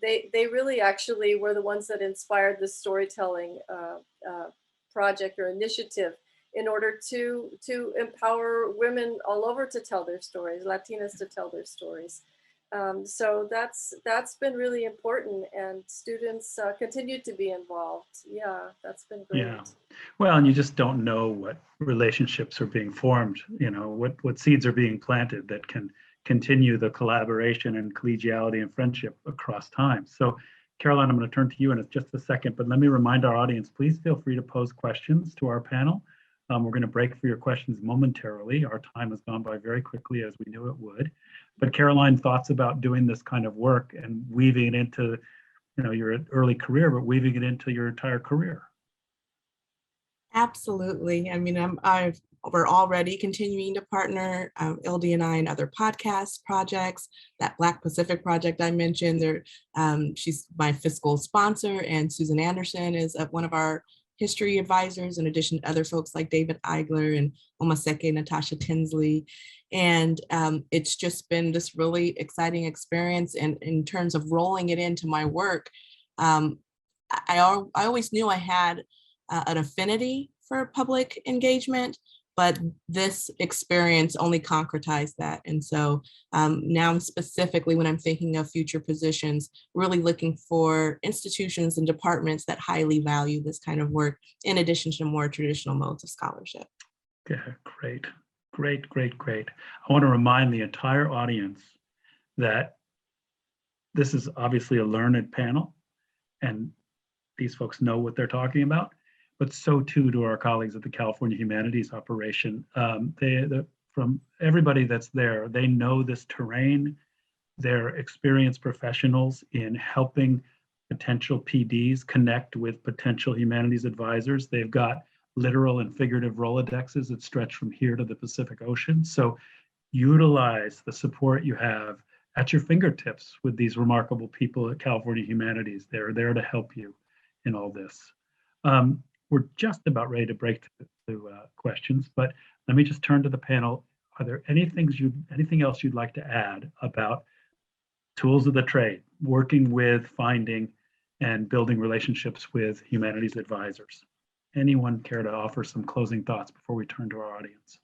they really actually were the ones that inspired this storytelling project or initiative, in order to empower women all over to tell their stories, Latinas to tell their stories. So that's been really important, and students continue to be involved. Yeah, that's been great. Yeah. Well, and you just don't know what relationships are being formed, what seeds are being planted that can continue the collaboration and collegiality and friendship across time. So Caroline, I'm going to turn to you in just a second, but let me remind our audience, please feel free to pose questions to our panel. We're going to break for your questions momentarily. Our time has gone by very quickly, as we knew it would. But Caroline, thoughts about doing this kind of work and weaving it into, your early career, but weaving it into your entire career? Absolutely. I mean, we're already continuing to partner, Ildi and I, in other podcast projects. That Black Pacific project I mentioned, she's my fiscal sponsor, and Susan Anderson is one of our history advisors, in addition to other folks like David Eigler and Omaseke Natasha Tinsley. And it's just been this really exciting experience. And in terms of rolling it into my work, I always knew I had an affinity for public engagement, but this experience only concretized that. And so now I'm specifically, when I'm thinking of future positions, really looking for institutions and departments that highly value this kind of work, in addition to more traditional modes of scholarship. Yeah, great. I want to remind the entire audience that this is obviously a learned panel, and these folks know what they're talking about, but so too do our colleagues at the California Humanities operation. From everybody that's there, they know this terrain. They're experienced professionals in helping potential PDs connect with potential humanities advisors. They've got literal and figurative Rolodexes that stretch from here to the Pacific Ocean. So utilize the support you have at your fingertips with these remarkable people at California Humanities. They're there to help you in all this. We're just about ready to break to questions, but let me just turn to the panel. Are there anything else you'd like to add about tools of the trade, working with, finding, and building relationships with humanities advisors? Anyone care to offer some closing thoughts before we turn to our audience?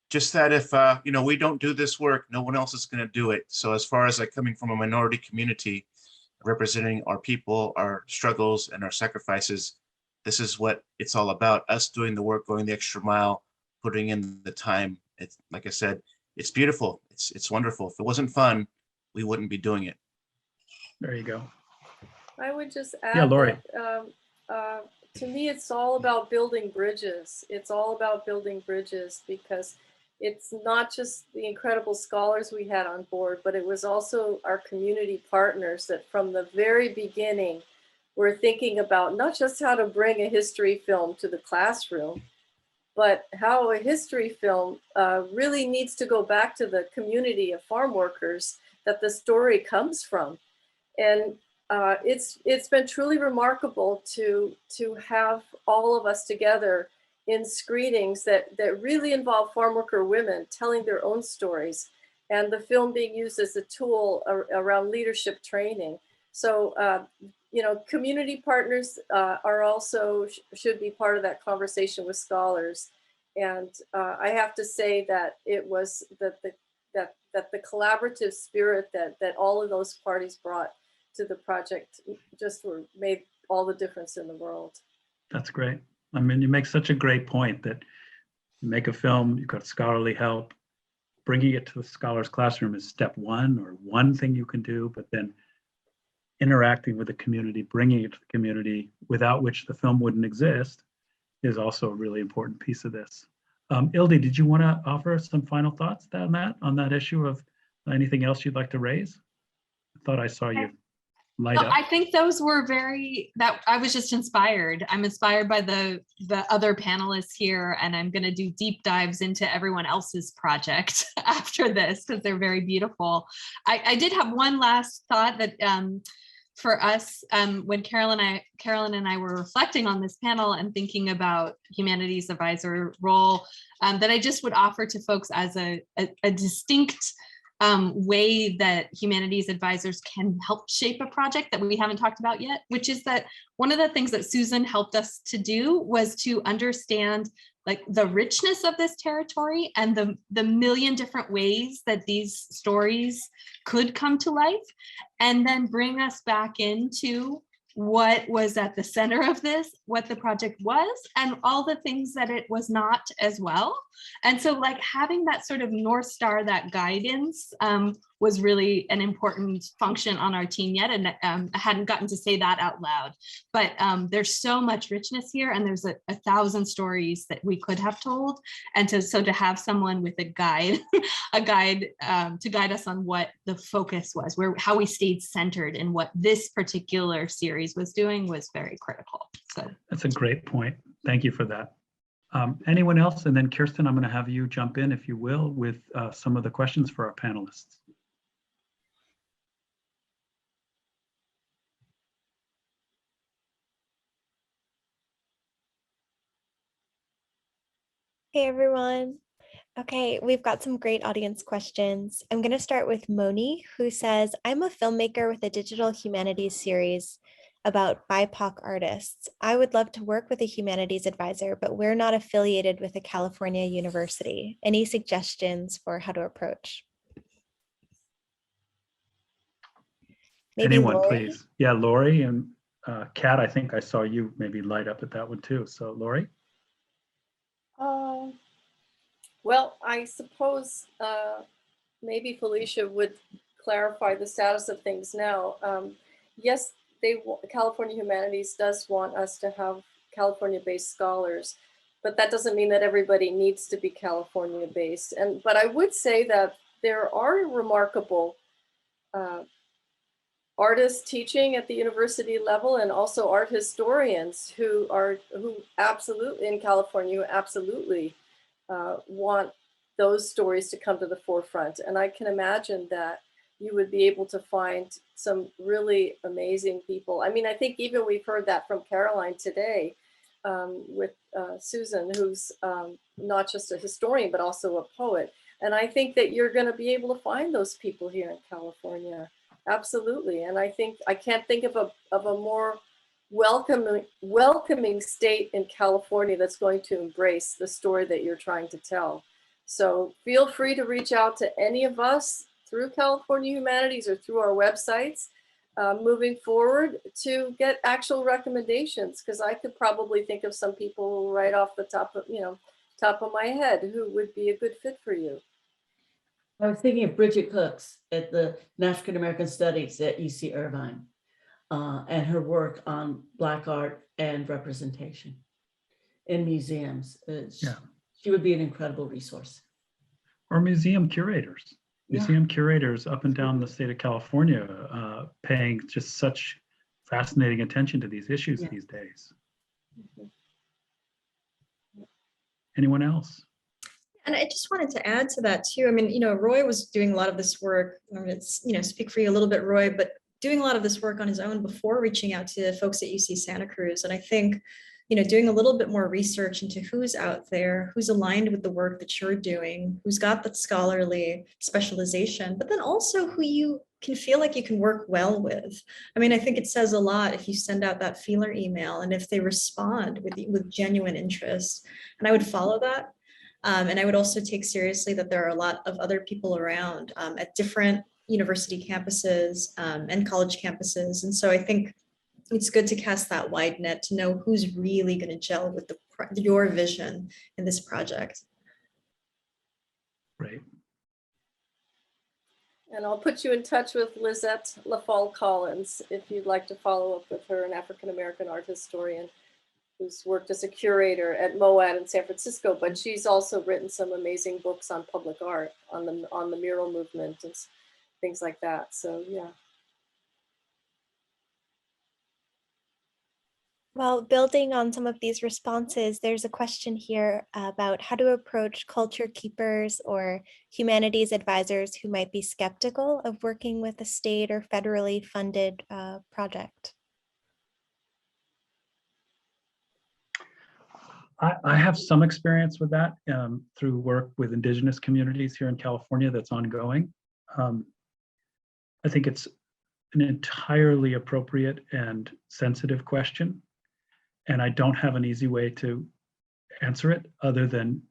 Just that if we don't do this work, no one else is going to do it. So as far as coming from a minority community, representing our people, our struggles, and our sacrifices, this is what it's all about. Us doing the work, going the extra mile, putting in the time. It's, like I said, it's beautiful. It's wonderful. If it wasn't fun, we wouldn't be doing it. There you go. I would just add, yeah, Laurie. that to me, it's all about building bridges. It's all about building bridges, because it's not just the incredible scholars we had on board, but it was also our community partners that from the very beginning were thinking about not just how to bring a history film to the classroom, but how a history film really needs to go back to the community of farm workers that the story comes from. And it's been truly remarkable to have all of us together in screenings that really involve farm worker women telling their own stories. and the film being used as a tool around leadership training. So, community partners are also should be part of that conversation with scholars. And I have to say that it was that the collaborative spirit that all of those parties brought to the project just made all the difference in the world. That's great. I mean, you make such a great point that you make a film, you've got scholarly help. Bringing it to the scholar's classroom is step one, or one thing you can do, but then interacting with the community, bringing it to the community, without which the film wouldn't exist, is also a really important piece of this. Ildi, did you want to offer some final thoughts on that issue of anything else you'd like to raise? I thought I saw you light up. I think those were I was just inspired. I'm inspired by the other panelists here, and I'm going to do deep dives into everyone else's project after this because they're very beautiful. I did have one last thought that for us, when Carolyn and I were reflecting on this panel and thinking about Humanities Advisor role, that I just would offer to folks as a distinct way that Humanities Advisors can help shape a project that we haven't talked about yet, which is that one of the things that Susan helped us to do was to understand like the richness of this territory and the million different ways that these stories could come to life, and then bring us back into what was at the center of this, what the project was, and all the things that it was not as well. And so like having that sort of North Star, that guidance was really an important function on our team yet. And I hadn't gotten to say that out loud, but there's so much richness here, and there's a 1,000 stories that we could have told. And so to have someone with a guide, to guide us on what the focus was, how we stayed centered in what this particular series was doing was very critical. So that's a great point. Thank you for that. Anyone else? And then Kirsten, I'm going to have you jump in, if you will, with some of the questions for our panelists. Hey everyone. Okay, we've got some great audience questions. I'm going to start with Moni, who says, I'm a filmmaker with a digital humanities series about BIPOC artists. I would love to work with a humanities advisor, but we're not affiliated with a California university. Any suggestions for how to approach? Maybe Anyone, Laurie? please. Yeah, Laurie and Kat, I think I saw you maybe light up at that one too. So Laurie? Well, I suppose maybe Felicia would clarify the status of things now. Yes, California Humanities does want us to have California-based scholars, but that doesn't mean that everybody needs to be California-based. But I would say that there are remarkable artists teaching at the university level, and also art historians who absolutely in California, who absolutely want those stories to come to the forefront. And I can imagine that you would be able to find some really amazing people. I mean, I think even we've heard that from Caroline today with Susan, who's not just a historian, but also a poet. And I think that you're going to be able to find those people here in California. Absolutely. And I think I can't think of a more welcoming state in California that's going to embrace the story that you're trying to tell. So feel free to reach out to any of us through California Humanities or through our websites moving forward to get actual recommendations, because I could probably think of some people right off the top of my head who would be a good fit for you. I was thinking of Bridget Cooks at the African American Studies at UC Irvine and her work on Black art and representation in museums. She would be an incredible resource. Or museum curators. Museum curators up and down the state of California paying just such fascinating attention to these issues these days. Anyone else? And I just wanted to add to that too. I mean, Roy was doing a lot of this work. I mean, it's, speak for you a little bit, Roy, but doing a lot of this work on his own before reaching out to folks at UC Santa Cruz. And I think, doing a little bit more research into who's out there, who's aligned with the work that you're doing, who's got that scholarly specialization, but then also who you can feel like you can work well with. I mean, I think it says a lot if you send out that feeler email and if they respond with genuine interest, and I would follow that. And I would also take seriously that there are a lot of other people around at different university campuses and college campuses. And so I think it's good to cast that wide net to know who's really going to gel with your vision in this project. Right. And I'll put you in touch with Lizette LaFalle Collins if you'd like to follow up with her, an African-American art historian who's worked as a curator at MOAD in San Francisco, but she's also written some amazing books on public art, on the mural movement and things like that. So yeah. Well, building on some of these responses, there's a question here about how to approach culture keepers or humanities advisors who might be skeptical of working with a state or federally funded project. I have some experience with that through work with indigenous communities here in California that's ongoing. I think it's an entirely appropriate and sensitive question. And I don't have an easy way to answer it other than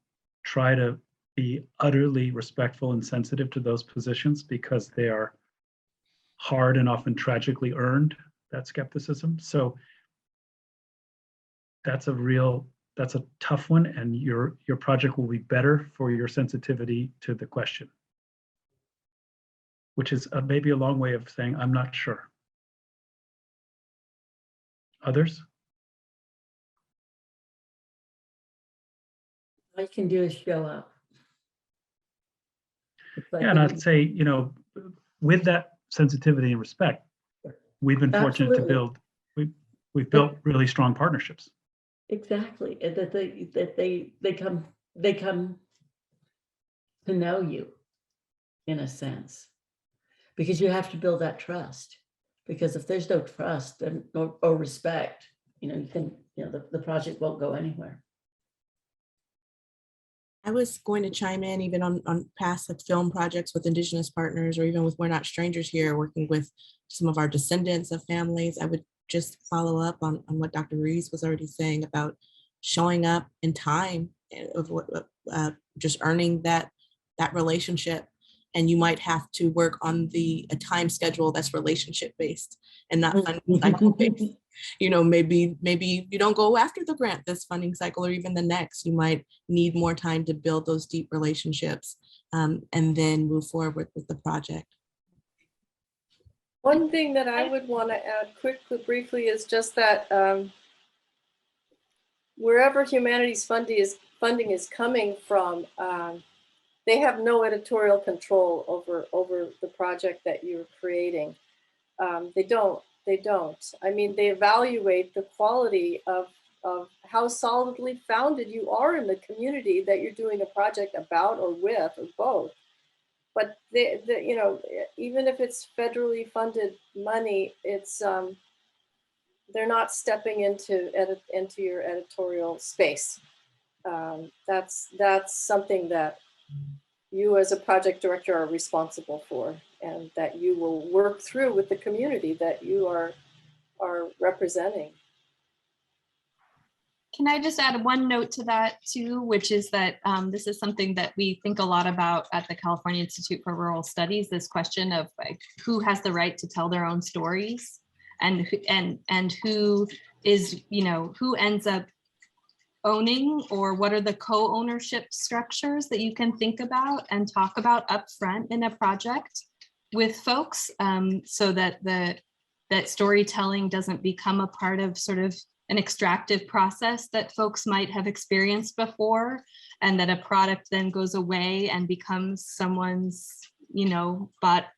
try to be utterly respectful and sensitive to those positions because they are hard and often tragically earned, that skepticism. So that's a tough one, and your project will be better for your sensitivity to the question, which is maybe a long way of saying, I'm not sure. Others? All you can do is show up. Yeah, and I'd say, with that sensitivity and respect, we've been fortunate to build, we've built really strong partnerships. Exactly, and that they come to know you, in a sense, because you have to build that trust. Because if there's no trust and or respect, the project won't go anywhere. I was going to chime in even on past film projects with Indigenous partners, or even with We're Not Strangers here, working with some of our descendants of families. I would just follow up on what Dr. Ruiz was already saying about showing up in time, of just earning that relationship. And you might have to work on a time schedule that's relationship based and not funding cycle based. Maybe you don't go after the grant this funding cycle or even the next. You might need more time to build those deep relationships and then move forward with the project. One thing that I would want to add briefly is just that wherever humanities funding is coming from, they have no editorial control over the project that you're creating. They don't. I mean, they evaluate the quality of how solidly founded you are in the community that you're doing a project about or with, or both. But even if it's federally funded money, it's they're not stepping into your editorial space. That's something that you as a project director are responsible for, and that you will work through with the community that you are representing. Can I just add one note to that too, which is that this is something that we think a lot about at the California Institute for Rural Studies, this question of who has the right to tell their own stories, and who is, who ends up owning, or what are the co-ownership structures that you can think about and talk about upfront in a project with folks, so that that storytelling doesn't become a part of sort of an extractive process that folks might have experienced before, and that a product then goes away and becomes someone's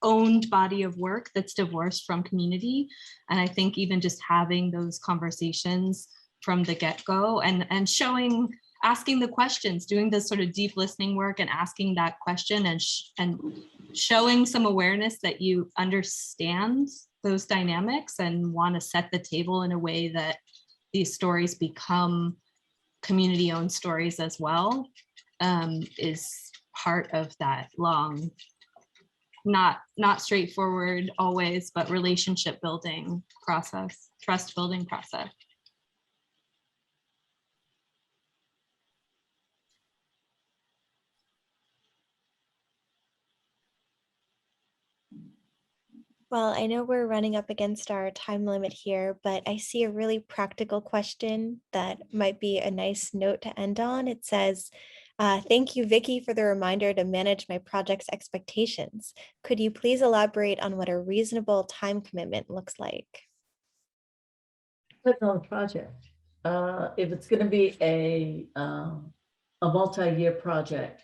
owned body of work that's divorced from community. And I think even just having those conversations from the get-go and asking the questions, doing this sort of deep listening work and asking that question and showing some awareness that you understand those dynamics and want to set the table in a way that these stories become community-owned stories as well, is part of that long, not straightforward always, but relationship building process, trust building process. Well, I know we're running up against our time limit here, but I see a really practical question that might be a nice note to end on. It says, thank you, Vicki, for the reminder to manage my project's expectations. Could you please elaborate on what a reasonable time commitment looks like? Depends on the project. If it's going to be a multi-year project,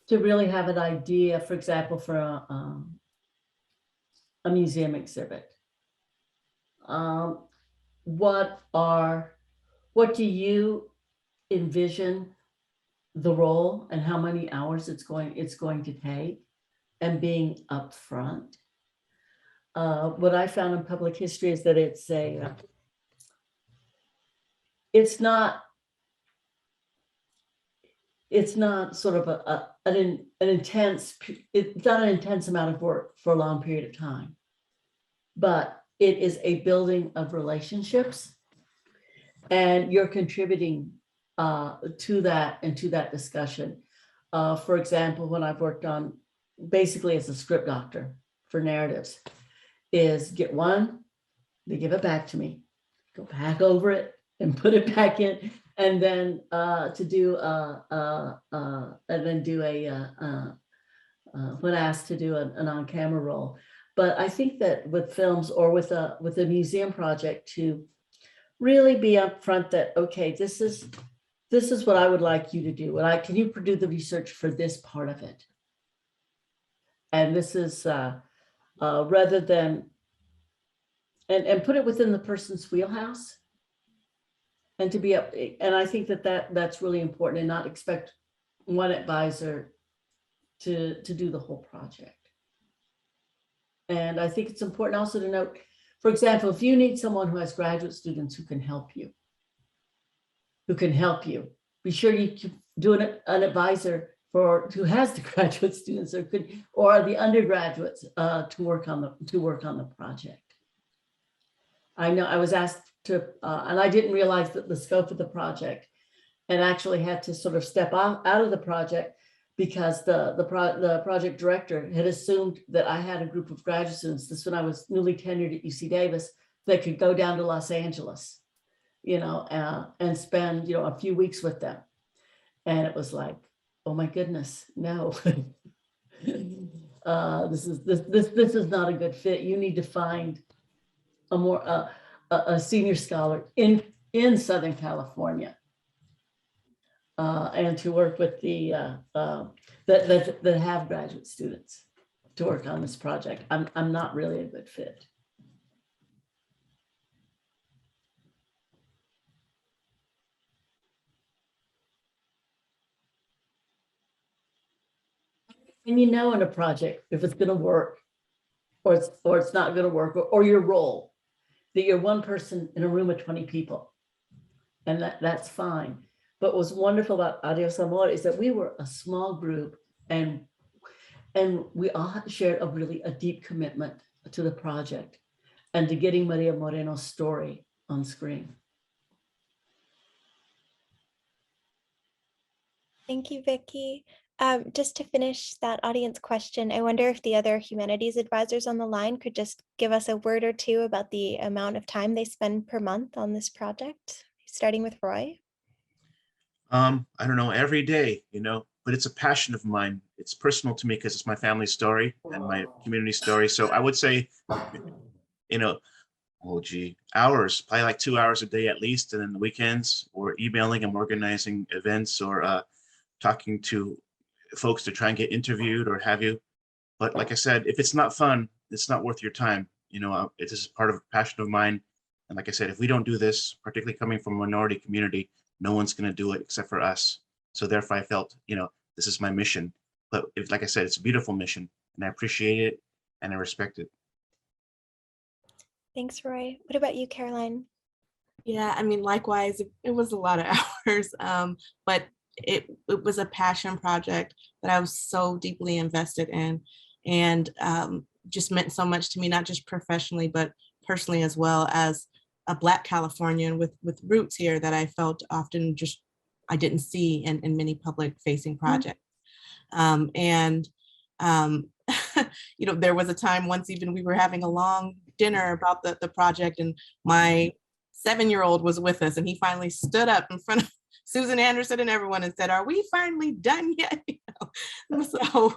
to really have an idea, for example, for a museum exhibit, what do you envision the role and how many hours it's going to take, and being upfront. What I found in public history is that it's not sort of an intense, it's not an intense amount of work for a long period of time, but it is a building of relationships, and you're contributing to that and to that discussion. For example, when I've worked on basically as a script doctor for narratives, is get one, they give it back to me, go back over it and put it back in, and then when asked to do an on-camera role. But I think that with films or with a museum project, to really be upfront that, okay, this is what I would like you to do. Can you do the research for this part of it? And this is rather than, and put it within the person's wheelhouse, and to be up. And I think that's really important, and not expect one advisor to do the whole project. And I think it's important also to note, for example, if you need someone who has graduate students who can help you, be sure you do an advisor who has the graduate students or the undergraduates to work on the project. I know I was asked to, and I didn't realize that the scope of the project, and actually had to sort of step out of the project because the project director had assumed that I had a group of graduate students. This when I was newly tenured at UC Davis, that could go down to Los Angeles, and spend, a few weeks with them. And it was like, oh my goodness, no, this is not a good fit. You need to find a more a senior scholar in Southern California, and to work with the that have graduate students to work on this project. I'm not really a good fit. And in a project, if it's going to work or it's not going to work, or your role, that you're one person in a room of 20 people, and that's fine. But what's wonderful about ADIOS AMOR is that we were a small group, and we all shared a deep commitment to the project and to getting Maria Moreno's story on screen. Thank you, Vicki. Just to finish that audience question, I wonder if the other humanities advisors on the line could just give us a word or two about the amount of time they spend per month on this project, starting with Roy. I don't know, every day, but it's a passion of mine. It's personal to me because it's my family story and my community story. So I would say, hours, probably like 2 hours a day at least. And then the weekends, or emailing and organizing events, or talking to folks to try and get interviewed or have you. But like I said, if it's not fun, it's not worth your time. This is part of a passion of mine. And like I said, if we don't do this, particularly coming from a minority community, no one's going to do it except for us. So therefore I felt, this is my mission. But like I said, it's a beautiful mission, and I appreciate it and I respect it. Thanks, Roy. What about you, Caroline? Yeah, I mean, likewise, it was a lot of hours, but it was a passion project that I was so deeply invested in, and just meant so much to me, not just professionally, but personally as well, as a Black Californian with roots here that I felt often just I didn't see in many public facing projects. And you know, there was a time once even we were having a long dinner about the project, and my 7-year-old was with us, and he finally stood up in front of Susan Anderson and everyone and said, "Are we finally done yet?" You know? So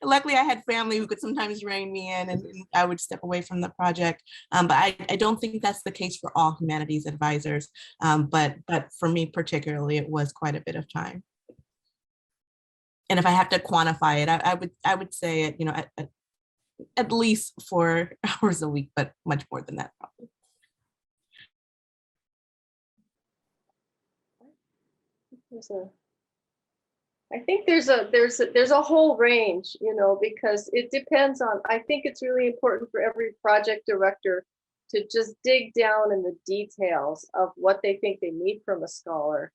luckily I had family who could sometimes rein me in, and I would step away from the project. But I don't think that's the case for all humanities advisors. But for me particularly, it was quite a bit of time. And if I have to quantify it, I would say it, you know, at least 4 hours a week, but much more than that probably. I think there's a whole range, you know, because it depends on, I think it's really important for every project director to just dig down in the details of what they think they need from a scholar,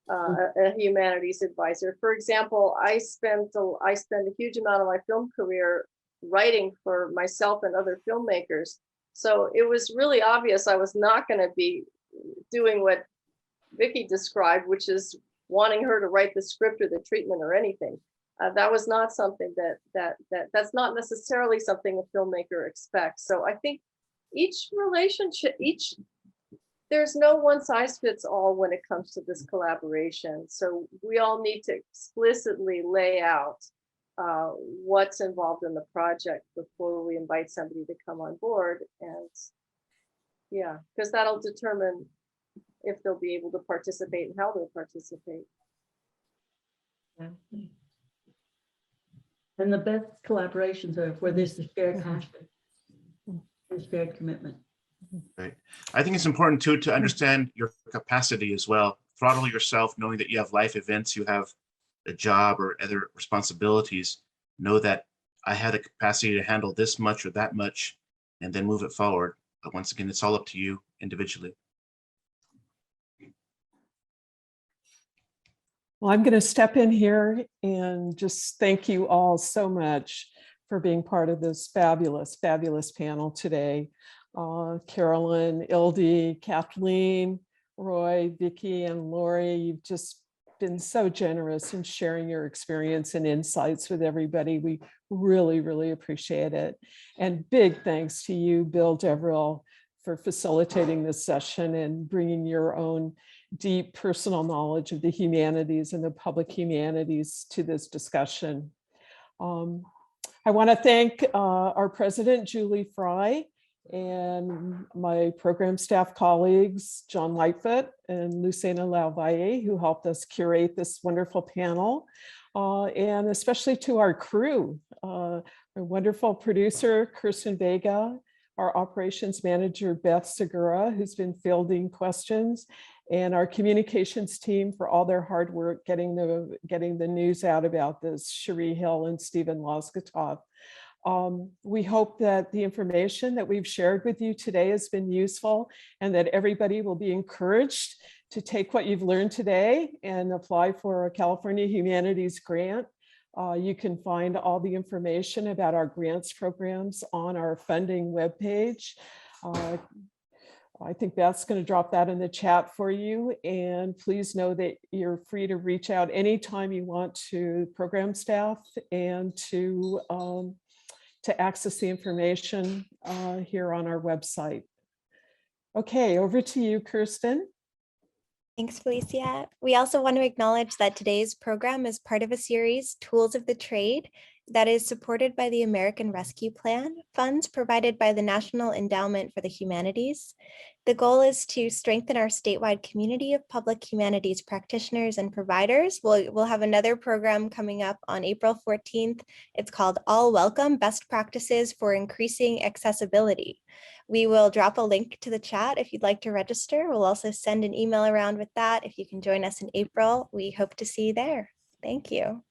a humanities advisor. For example, I spent a huge amount of my film career writing for myself and other filmmakers. So it was really obvious I was not going to be doing what Vicki described, which is wanting her to write the script or the treatment or anything. That was not something that's not necessarily something a filmmaker expects. So I think each relationship, there's no one size fits all when it comes to this collaboration. So we all need to explicitly lay out what's involved in the project before we invite somebody to come on board. And yeah, because that'll determine if they'll be able to participate and how they'll participate. Yeah. And the best collaborations are where there's the shared passion, there's shared commitment. Right. I think it's important too to understand your capacity as well. Throttle yourself, knowing that you have life events, you have a job or other responsibilities. Know that I have the capacity to handle this much or that much, and then move it forward. But once again, it's all up to you individually. Well, I'm going to step in here and just thank you all so much for being part of this fabulous, fabulous panel today. Carolyn, Ildi, Kathleen, Roy, Vicki, and Laurie, you've just been so generous in sharing your experience and insights with everybody. We really, really appreciate it. And big thanks to you, Bill Deverell, for facilitating this session and bringing your own deep personal knowledge of the humanities and the public humanities to this discussion. I want to thank our president, Julie Fry, and my program staff colleagues, John Lightfoot and Lucena Lauvalle, who helped us curate this wonderful panel, and especially to our crew, our wonderful producer, Kirsten Vega, our operations manager, Beth Segura, who's been fielding questions, and our communications team for all their hard work getting the news out about this, Cherie Hill and Stephen Losgatoff. We hope that the information that we've shared with you today has been useful and that everybody will be encouraged to take what you've learned today and apply for a California Humanities grant. You can find all the information about our grants programs on our funding webpage. I think that's going to drop that in the chat for you. And please know that you're free to reach out anytime you want to program staff and to access the information here on our website. Okay, over to you, Kirsten. Thanks, Felicia. We also want to acknowledge that today's program is part of a series, Tools of the Trade, that is supported by the American Rescue Plan, funds provided by the National Endowment for the Humanities. The goal is to strengthen our statewide community of public humanities practitioners and providers. We'll have another program coming up on April 14th. It's called All Welcome, Best Practices for Increasing Accessibility. We will drop a link to the chat if you'd like to register. We'll also send an email around with that. If you can join us in April, we hope to see you there. Thank you.